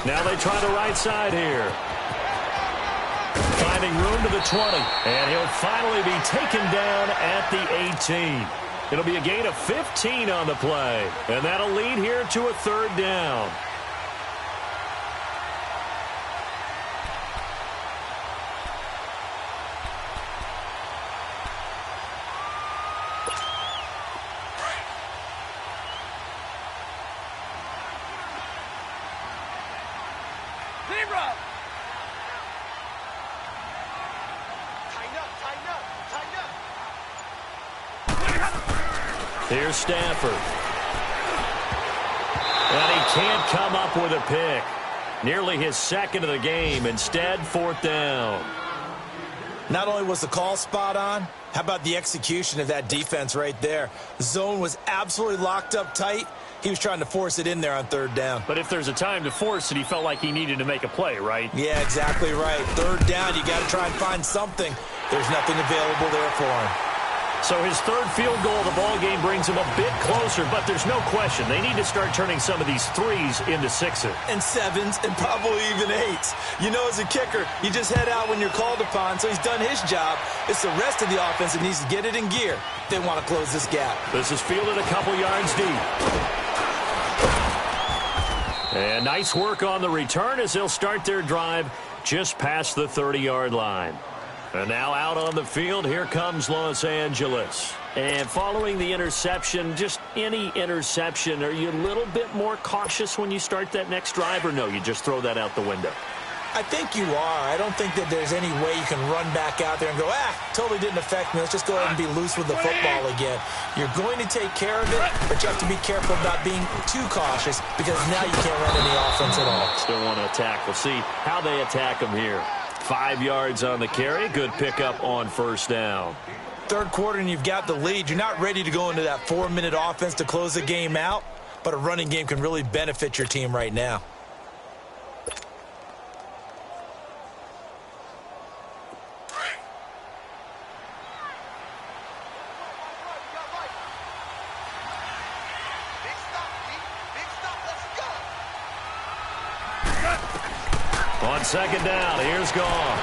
A: Now they try the right side here. Finding room to the 20. And he'll finally be taken down at the 18. It'll be a gain of 15 on the play. And that'll lead here to a 3rd down. Here's Stafford. And he can't come up with a pick. Nearly his 2nd of the game. Instead, 4th down.
B: Not only was the call spot on, how about the execution of that defense right there? The zone was absolutely locked up tight. He was trying to force it in there on 3rd down.
A: But if there's a time to force it, he felt like he needed to make a play, right?
B: Yeah, exactly right. 3rd down, you got to try and find something. There's nothing available there for him.
A: So his 3rd field goal of the ball game brings him a bit closer, but there's no question they need to start turning some of these 3s into 6s.
B: And 7s, and probably even 8s. You know, as a kicker, you just head out when you're called upon, so he's done his job. It's the rest of the offense that needs to get it in gear if they want to close this gap.
A: This is fielded a couple yards deep. And nice work on the return as they'll start their drive just past the 30-yard line. And now out on the field, here comes Los Angeles. And following the interception, just any interception, are you a little bit more cautious when you start that next drive, or no, you just throw that out the window?
B: I think you are. I don't think that there's any way you can run back out there and go, totally didn't affect me. Let's just go ahead and be loose with the football again. You're going to take care of it, but you have to be careful about being too cautious because now you can't run any offense at all.
A: Still want to attack. We'll see how they attack them here. 5 yards on the carry. Good pickup on 1st down.
B: 3rd quarter and you've got the lead. You're not ready to go into that 4-minute offense to close the game out, but a running game can really benefit your team right now.
A: On 2nd down, here's Goff.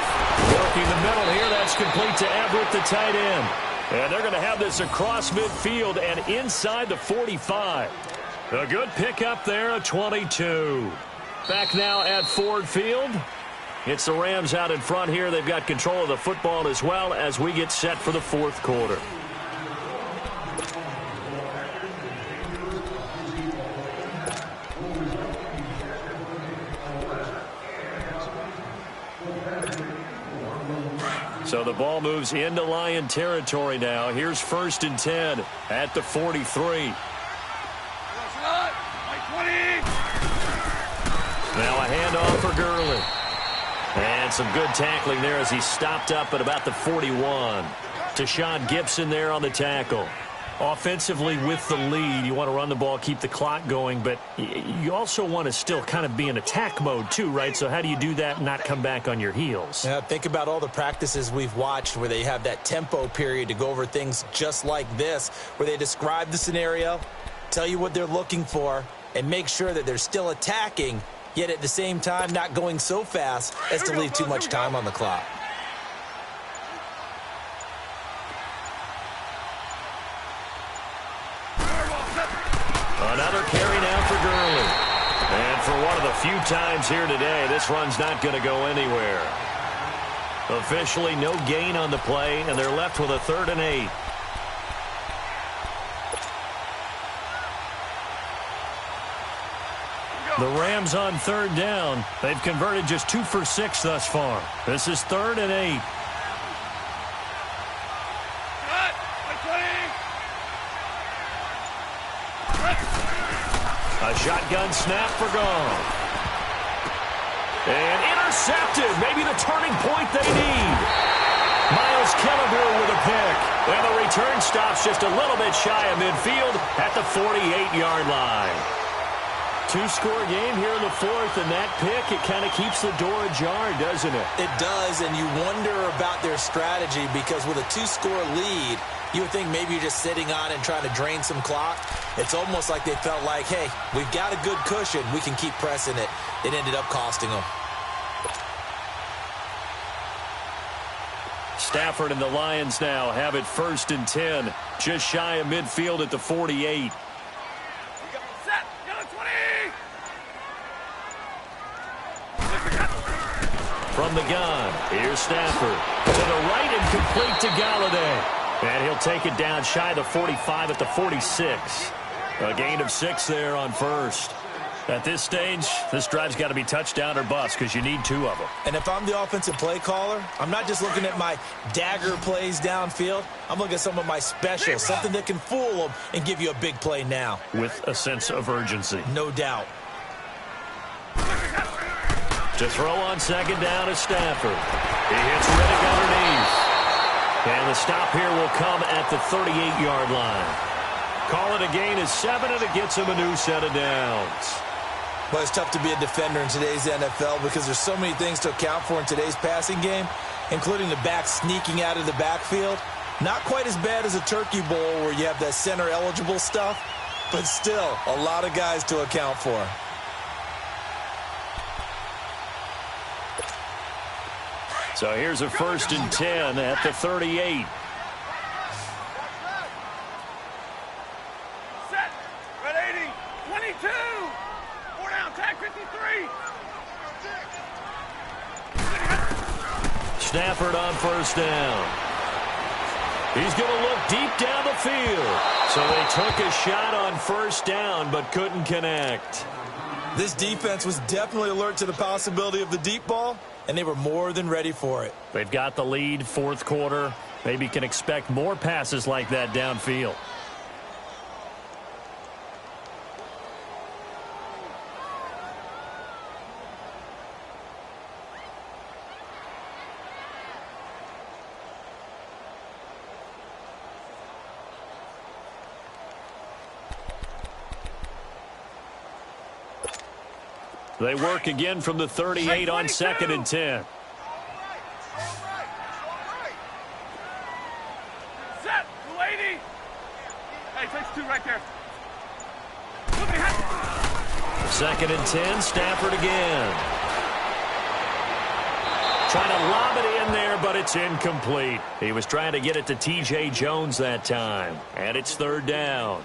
A: Working the middle here, that's complete to Everett, the tight end. And they're going to have this across midfield and inside the 45. A good pickup there, a 22. Back now at Ford Field. It's the Rams out in front here. They've got control of the football as well as we get set for the 4th quarter. So the ball moves into Lion territory now. Here's 1st and 10 at the 43. Now a handoff for Gurley. And some good tackling there as he stopped up at about the 41. Tashawn Gibson there on the tackle. Offensively with the lead, you want to run the ball, keep the clock going, but you also want to still kind of be in attack mode too, right? So how do you do that and not come back on your heels?
B: Yeah, think about all the practices we've watched where they have that tempo period to go over things just like this, where they describe the scenario, tell you what they're looking for, and make sure that they're still attacking, yet at the same time not going so fast as to leave too much time on the clock.
A: Another carry now for Gurley. And for one of the few times here today, this run's not going to go anywhere. Officially no gain on the play, and they're left with a 3rd and 8. The Rams on 3rd down. They've converted just 2 for 6 thus far. This is 3rd and 8. A shotgun snap for Gone. And intercepted. Maybe the turning point they need. Miles Killebrew with a pick. And the return stops just a little bit shy of midfield at the 48-yard line. 2-score game here in the 4th, and that pick, it kind of keeps the door ajar, doesn't it?
B: It does, and you wonder about their strategy because with a 2-score lead, you would think maybe you're just sitting on and trying to drain some clock. It's almost like they felt like, hey, we've got a good cushion. We can keep pressing it. It ended up costing them.
A: Stafford and the Lions now have it 1st and 10, just shy of midfield at the 48. From the gun, here's Stafford. To the right and complete to Galladay. And he'll take it down shy of the 45 at the 46. A gain of 6 there on 1st. At this stage, this drive's got to be touchdown or bust because you need 2 of them.
B: And if I'm the offensive play caller, I'm not just looking at my dagger plays downfield. I'm looking at some of my specials, something that can fool them and give you a big play now.
A: With a sense of urgency.
B: No doubt.
A: To throw on 2nd down is Stafford. He hits Riddick underneath. And the stop here will come at the 38-yard line. Call it a gain of 7, and it gets him a new set of downs.
B: Well, it's tough to be a defender in today's NFL because there's so many things to account for in today's passing game, including the back sneaking out of the backfield. Not quite as bad as a turkey bowl where you have that center-eligible stuff, but still a lot of guys to account for.
A: So here's a 1st and 10 at the 38.
C: Set. Red 80. 22. 4 down. Tag 53.
A: Stafford on 1st down. He's going to look deep down the field. So they took a shot on 1st down but couldn't connect.
B: This defense was definitely alert to the possibility of the deep ball, and they were more than ready for it.
A: They've got the lead, 4th quarter. Maybe can expect more passes like that downfield. They work again from the 38 on 2nd and 10.
C: Set. 280. Hey, takes 2 right there.
A: 2nd and 10, Stafford again. Trying to lob it in there, but it's incomplete. He was trying to get it to T.J. Jones that time. And it's 3rd down.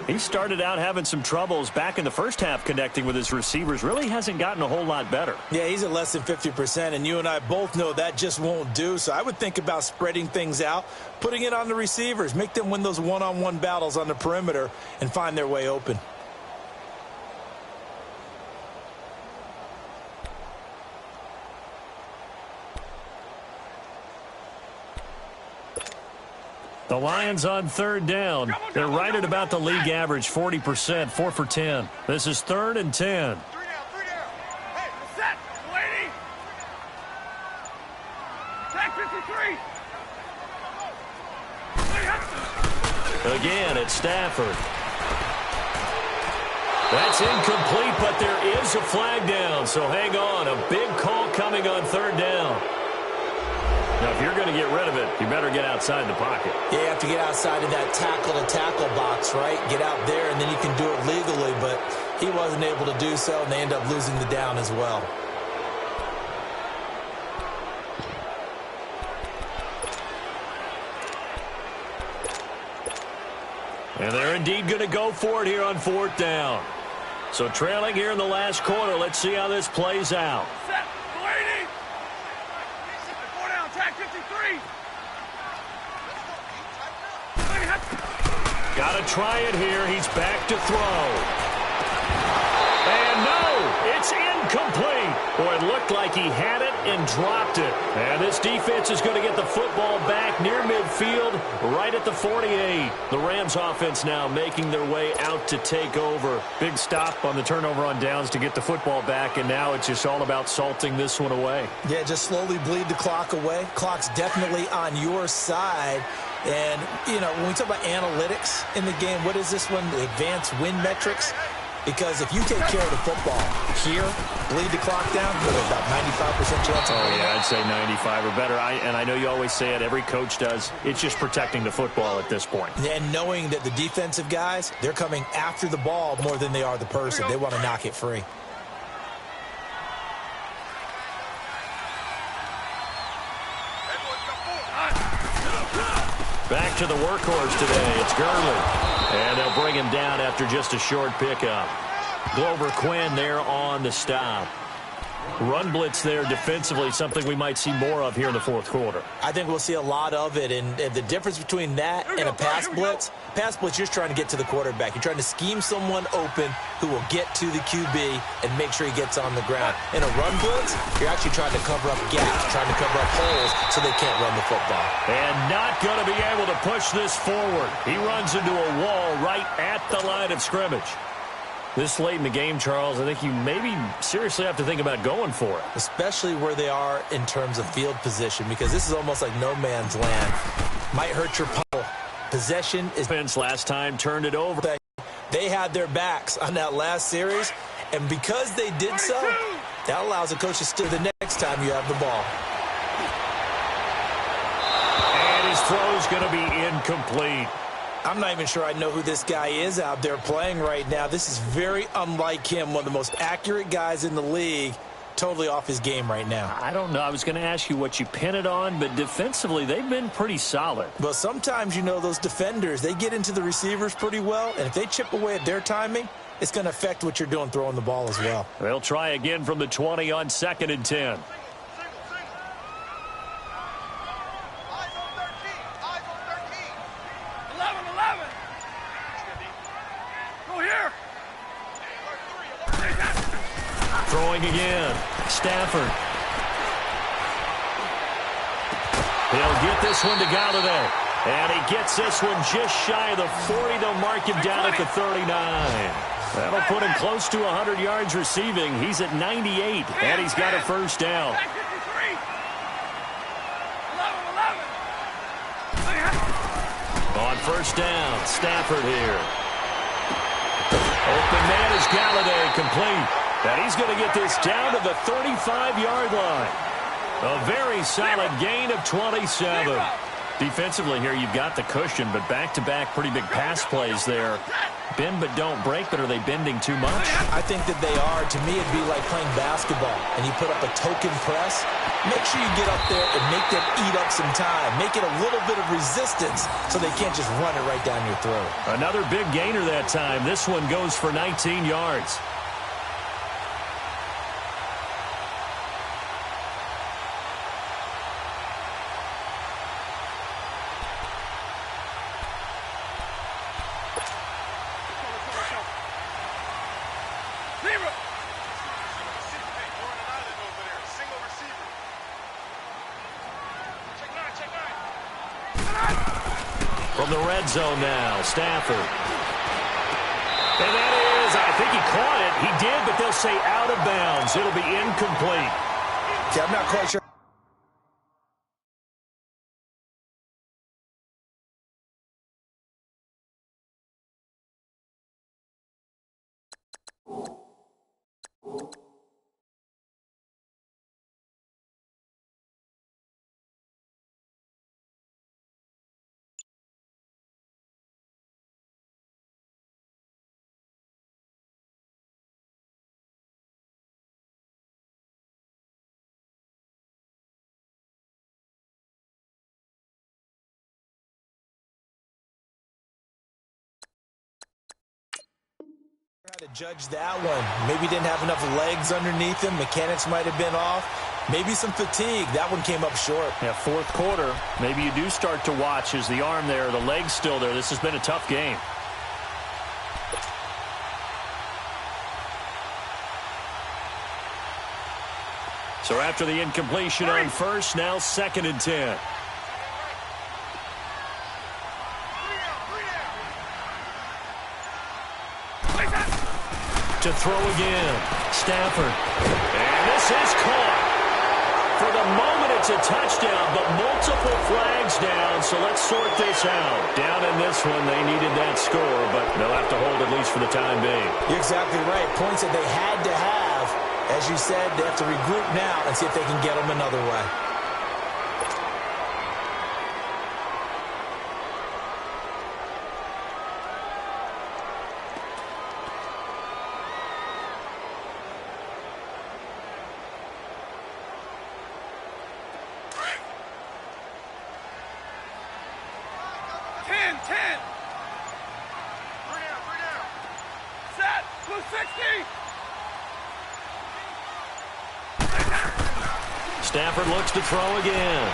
A: He started out having some troubles back in the first half connecting with his receivers. Really hasn't gotten a whole lot better.
B: Yeah, he's at less than 50%, and you and I both know that just won't do. So I would think about spreading things out, putting it on the receivers, make them win those one-on-one battles on the perimeter and find their way open.
A: The Lions on third down. They're right at about the league average, 40%, 4 for 10. This is 3rd and 10.
C: 3 down. Hey, set, lady. Tag 53.
A: Again, it's Stafford. That's incomplete, but there is a flag down. So hang on, a big call coming on 3rd down. Now, if you're going to get rid of it, you better get outside the pocket.
B: Yeah, you have to get outside of that tackle-to-tackle box, right? Get out there, and then you can do it legally, but he wasn't able to do so, and they end up losing the down as well.
A: And they're indeed going to go for it here on 4th down. So trailing here in the last quarter, let's see how this plays out.
C: Set, lady. 4 down, tag 53.
A: Got to try it here. He's back to throw. And no, it's incomplete. Boy, it looked like he had it and dropped it. And this defense is going to get the football back near midfield, right at the 48. The Rams offense now making their way out to take over. Big stop on the turnover on downs to get the football back, and now it's just all about salting this one away.
B: Yeah, just slowly bleed the clock away. Clock's definitely on your side. And, you know, when we talk about analytics in the game, what is this one? The advanced win metrics? Because if you take care of the football here, bleed the clock down, you have about 95% chance of winning.
A: Yeah, I'd say 95 or better. And I know you always say it, every coach does. It's just protecting the football at this point.
B: And knowing that the defensive guys, they're coming after the ball more than they are the person. They want to knock it free.
A: Back to the workhorse today. It's Gurley. And they'll bring him down after just a short pickup. Glover Quinn there on the stop. Run blitz there defensively, something we might see more of here in the 4th quarter.
B: I think we'll see a lot of it. And the difference between that and a pass blitz, you're just trying to get to the quarterback. You're trying to scheme someone open who will get to the QB and make sure he gets on the ground. In a run blitz, you're actually trying to cover up gaps, trying to cover up holes so they can't run the football.
A: And not going to be able to push this forward. He runs into a wall right at the line of scrimmage. This late in the game, Charles, I think you maybe seriously have to think about going for it.
B: Especially where they are in terms of field position, because this is almost like no man's land. Might hurt your puddle. Possession is...
A: Defense last time turned it over.
B: They had their backs on that last series, and because they did so, that allows the coach to steer the next time you have the ball.
A: And his throw's going to be incomplete.
B: I'm not even sure I know who this guy is out there playing right now. This is very unlike him, one of the most accurate guys in the league, totally off his game right now.
A: I don't know. I was going to ask you what you pin it on, but defensively, they've been pretty solid.
B: Well, sometimes, you know, those defenders, they get into the receivers pretty well, and if they chip away at their timing, it's going to affect what you're doing throwing the ball as well.
A: They'll try again from the 20 on 2nd and 10. Throwing again. Stafford. He'll get this one to Galladay. And he gets this one just shy of the 40. They'll mark him down at the 39. That'll put him close to 100 yards receiving. He's at 98, and he's got a first down. On first down, Stafford here. Open man is Galladay, complete. And he's going to get this down to the 35-yard line. A very solid gain of 27. Defensively here, you've got the cushion, but back-to-back pretty big pass plays there. Bend but don't break, but are they bending too much?
B: I think that they are. To me, it'd be like playing basketball, and you put up a token press. Make sure you get up there and make them eat up some time. Make it a little bit of resistance so they can't just run it right down your throat.
A: Another big gainer that time. This one goes for 19 yards. From the red zone now, Stafford. And that is, I think he caught it. He did, but they'll say out of bounds. It'll be incomplete.
B: Yeah, I'm not quite sure. To judge that one. Maybe didn't have enough legs underneath him. Mechanics might have been off. Maybe some fatigue. That one came up short.
A: Yeah, fourth quarter, maybe you do start to watch as the arm there, the leg's still there. This has been a tough game. So after the incompletion on first, now 2nd and 10. To throw again, Stafford. And this is caught. For the moment, it's a touchdown, but multiple flags down, so let's sort this out. Down in this one, they needed that score, but they'll have to hold at least for the time being.
B: You're exactly right. Points that they had to have. As you said, they have to regroup now and see if they can get them another way.
A: Stafford looks to throw again.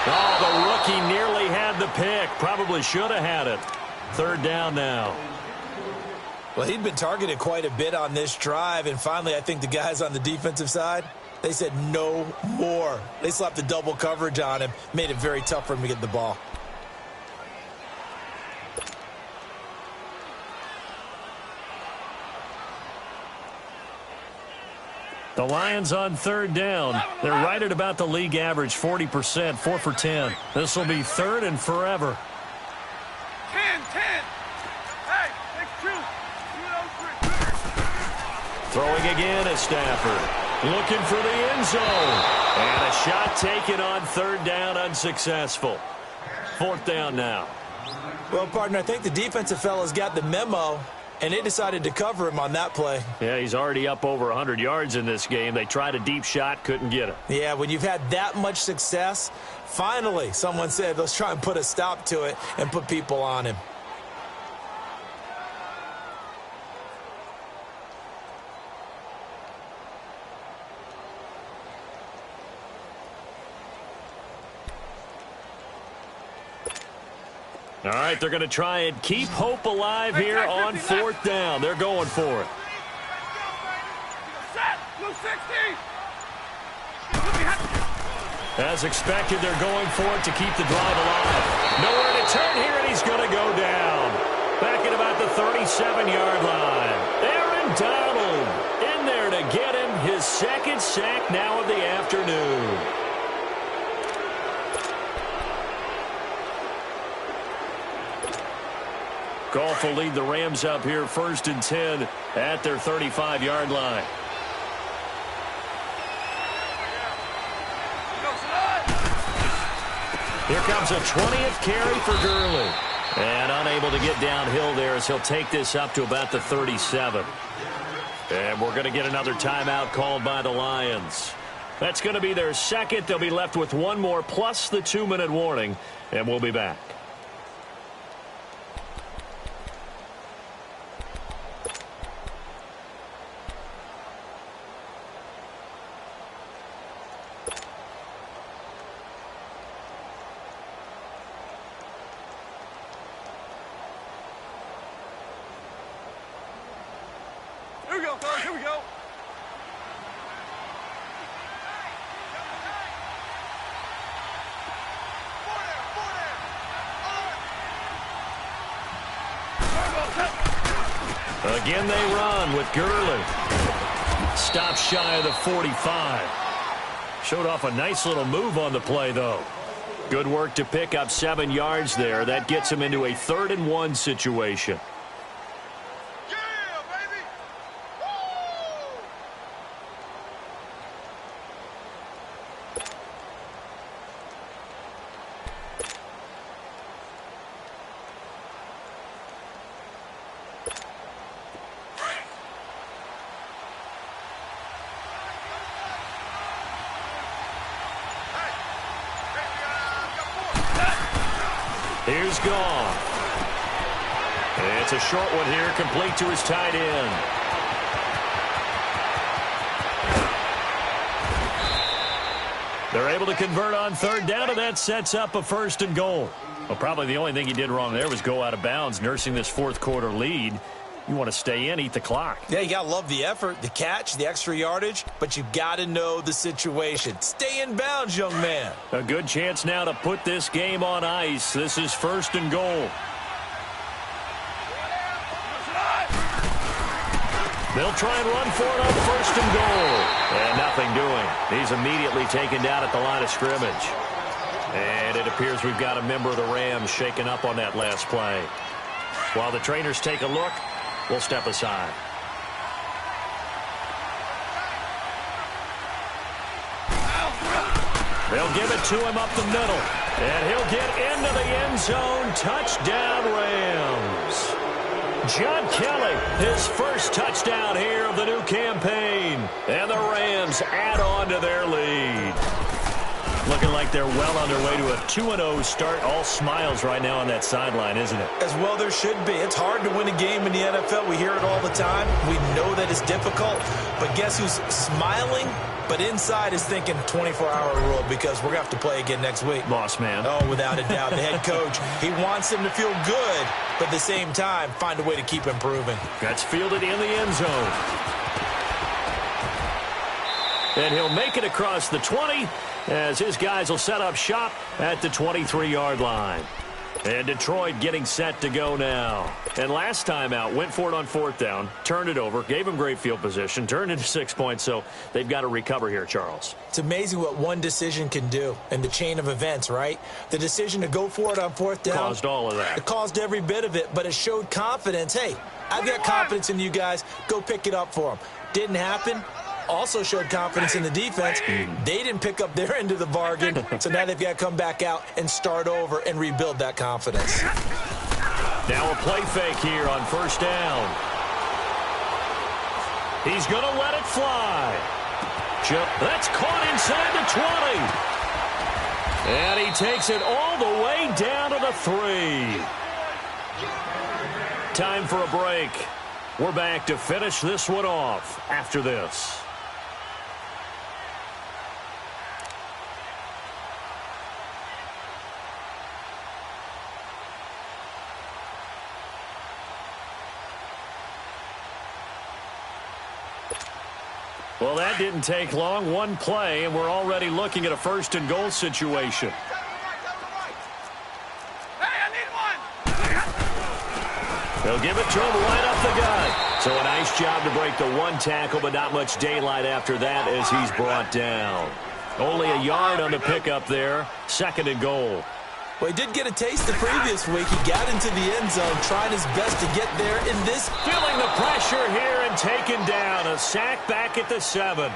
A: Oh, the rookie nearly had the pick. Probably should have had it. 3rd down now.
B: Well, he'd been targeted quite a bit on this drive, and finally I think the guys on the defensive side, they said no more. They slapped the double coverage on him, made it very tough for him to get the ball.
A: The Lions on 3rd down. They're right at about the league average, 40%, 4 for 10. This will be 3rd and forever.
C: 10. Hey, take 2.
A: Throwing again is Stafford. Looking for the end zone. And a shot taken on 3rd down, unsuccessful. 4th down now.
B: Well, partner, I think the defensive fellas got the memo, and they decided to cover him on that play.
A: Yeah, he's already up over 100 yards in this game. They tried a deep shot, couldn't get it.
B: Yeah, when you've had that much success, finally someone said, let's try and put a stop to it and put people on him.
A: All right, they're going to try and keep hope alive here on 4th down. They're going for it. As expected, they're going for it to keep the drive alive. Nowhere to turn here, and he's going to go down. Back at about the 37-yard line. Aaron Donald in there to get him his 2nd sack now of the afternoon. Goff will lead the Rams up here 1st and 10 at their 35-yard line. Here comes a 20th carry for Gurley. And unable to get downhill there as he'll take this up to about the 37. And we're going to get another timeout called by the Lions. That's going to be their 2nd. They'll be left with 1 more plus the 2-minute warning. And we'll be back.
C: Here we go.
A: Again they run with Gurley. Stops shy of the 45. Showed off a nice little move on the play, though. Good work to pick up 7 yards there. That gets him into a 3rd and 1 situation. Here's gone. It's a short one here, complete to his tight end. They're able to convert on 3rd down, and that sets up a 1st and goal. Well, probably the only thing he did wrong there was go out of bounds, nursing this 4th quarter lead. You want to stay in, eat the clock.
B: Yeah, you got to love the effort, the catch, the extra yardage, but you got to know the situation. Stay in bounds, young man.
A: A good chance now to put this game on ice. This is 1st and goal. They'll try and run for it on 1st and goal. And nothing doing. He's immediately taken down at the line of scrimmage. And it appears we've got a member of the Rams shaken up on that last play. While the trainers take a look, we'll step aside. They'll give it to him up the middle. And he'll get into the end zone. Touchdown, Rams. John Kelly, his first touchdown here of the new campaign. And the Rams add on to their lead. Looking like they're well on their way to a 2-0 start. All smiles right now on that sideline, isn't it?
B: As well there should be. It's hard to win a game in the NFL. We hear it all the time. We know that it's difficult. But guess who's smiling? But inside is thinking 24-hour rule because we're going to have to play again next week.
A: Boss man.
B: Oh, without a doubt. The head coach, he wants them to feel good, but at the same time, find a way to keep improving.
A: That's fielded in the end zone. And he'll make it across the 20 as his guys will set up shop at the 23-yard line. And Detroit getting set to go now. And last time out, went for it on 4th down, turned it over, gave them great field position, turned into 6 points, so they've got to recover here, Charles.
B: It's amazing what one decision can do in the chain of events, right? The decision to go for it on 4th down.
A: Caused all of that.
B: It caused every bit of it, but it showed confidence. Hey, I've got confidence in you guys. Go pick it up for them. Didn't happen. Also showed confidence in the defense. They didn't pick up their end of the bargain, so now they've got to come back out and start over and rebuild that confidence.
A: Now a play fake here on 1st down. He's going to let it fly. That's caught inside the 20. And he takes it all the way down to the 3. Time for a break. We're back to finish this one off after this. Well, that didn't take long. One play, and we're already looking at a 1st and goal situation. They'll give it to him right up the gut. So a nice job to break the 1 tackle, but not much daylight after that as he's brought down. Only a yard on the pickup there. 2nd and goal.
B: Well, he did get a taste the previous week. He got into the end zone, trying his best to get there in this.
A: Feeling the pressure here and taken down. A sack back at the 7.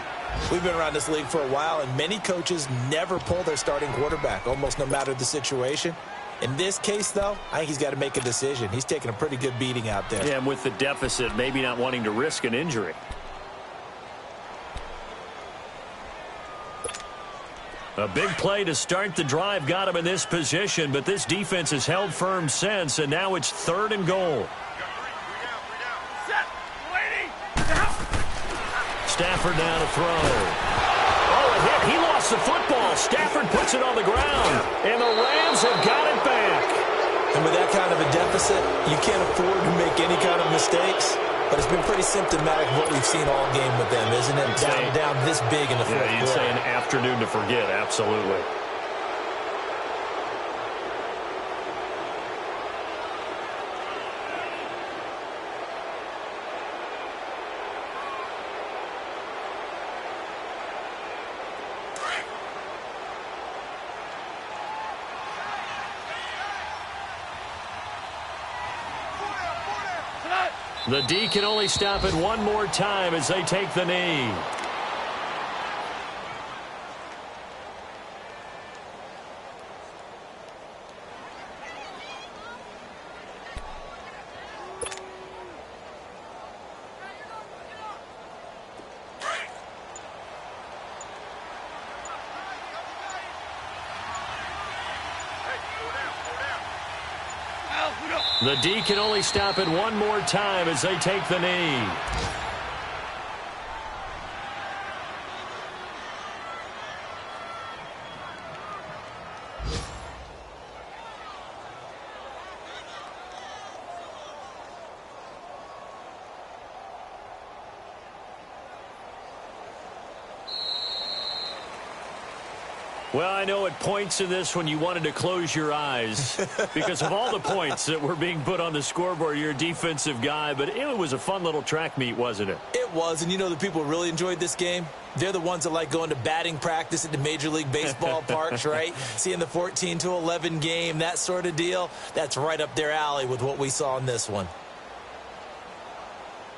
B: We've been around this league for a while, and many coaches never pull their starting quarterback, almost no matter the situation. In this case, though, I think he's got to make a decision. He's taking a pretty good beating out there.
A: Yeah, and with the deficit, maybe not wanting to risk an injury. A big play to start the drive got him in this position, but this defense has held firm since, and now it's 3rd and goal. Stafford down to throw. Oh, a hit. He lost the football. Stafford puts it on the ground, and the Rams have got it back.
B: And with that kind of a deficit, you can't afford to make any kind of mistakes. But it's been pretty symptomatic of what we've seen all game with them, isn't it? Down this big in the fourth quarter.
A: You'd say an afternoon to forget, absolutely. The D can only stop it one more time as they take the knee. The D can only stop it one more time as they take the knee. Well, I know at points in this when you wanted to close your eyes because of all the points that were being put on the scoreboard. You're a defensive guy, but it was a fun little track meet, wasn't it?
B: It was, and you know the people who really enjoyed this game? They're the ones that like going to batting practice at the Major League Baseball parks, right? Seeing the 14-11 game, that sort of deal. That's right up their alley with what we saw in this one.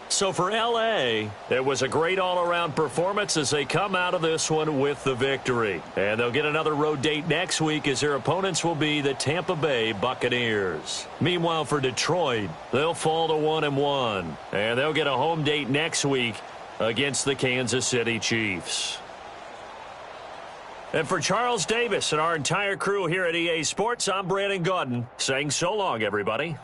A: So for L.A., it was a great all-around performance as they come out of this one with the victory. And they'll get another road date next week as their opponents will be the Tampa Bay Buccaneers. Meanwhile, for Detroit, they'll fall to 1-1. And they'll get a home date next week against the Kansas City Chiefs. And for Charles Davis and our entire crew here at EA Sports, I'm Brandon Gaudin saying so long, everybody.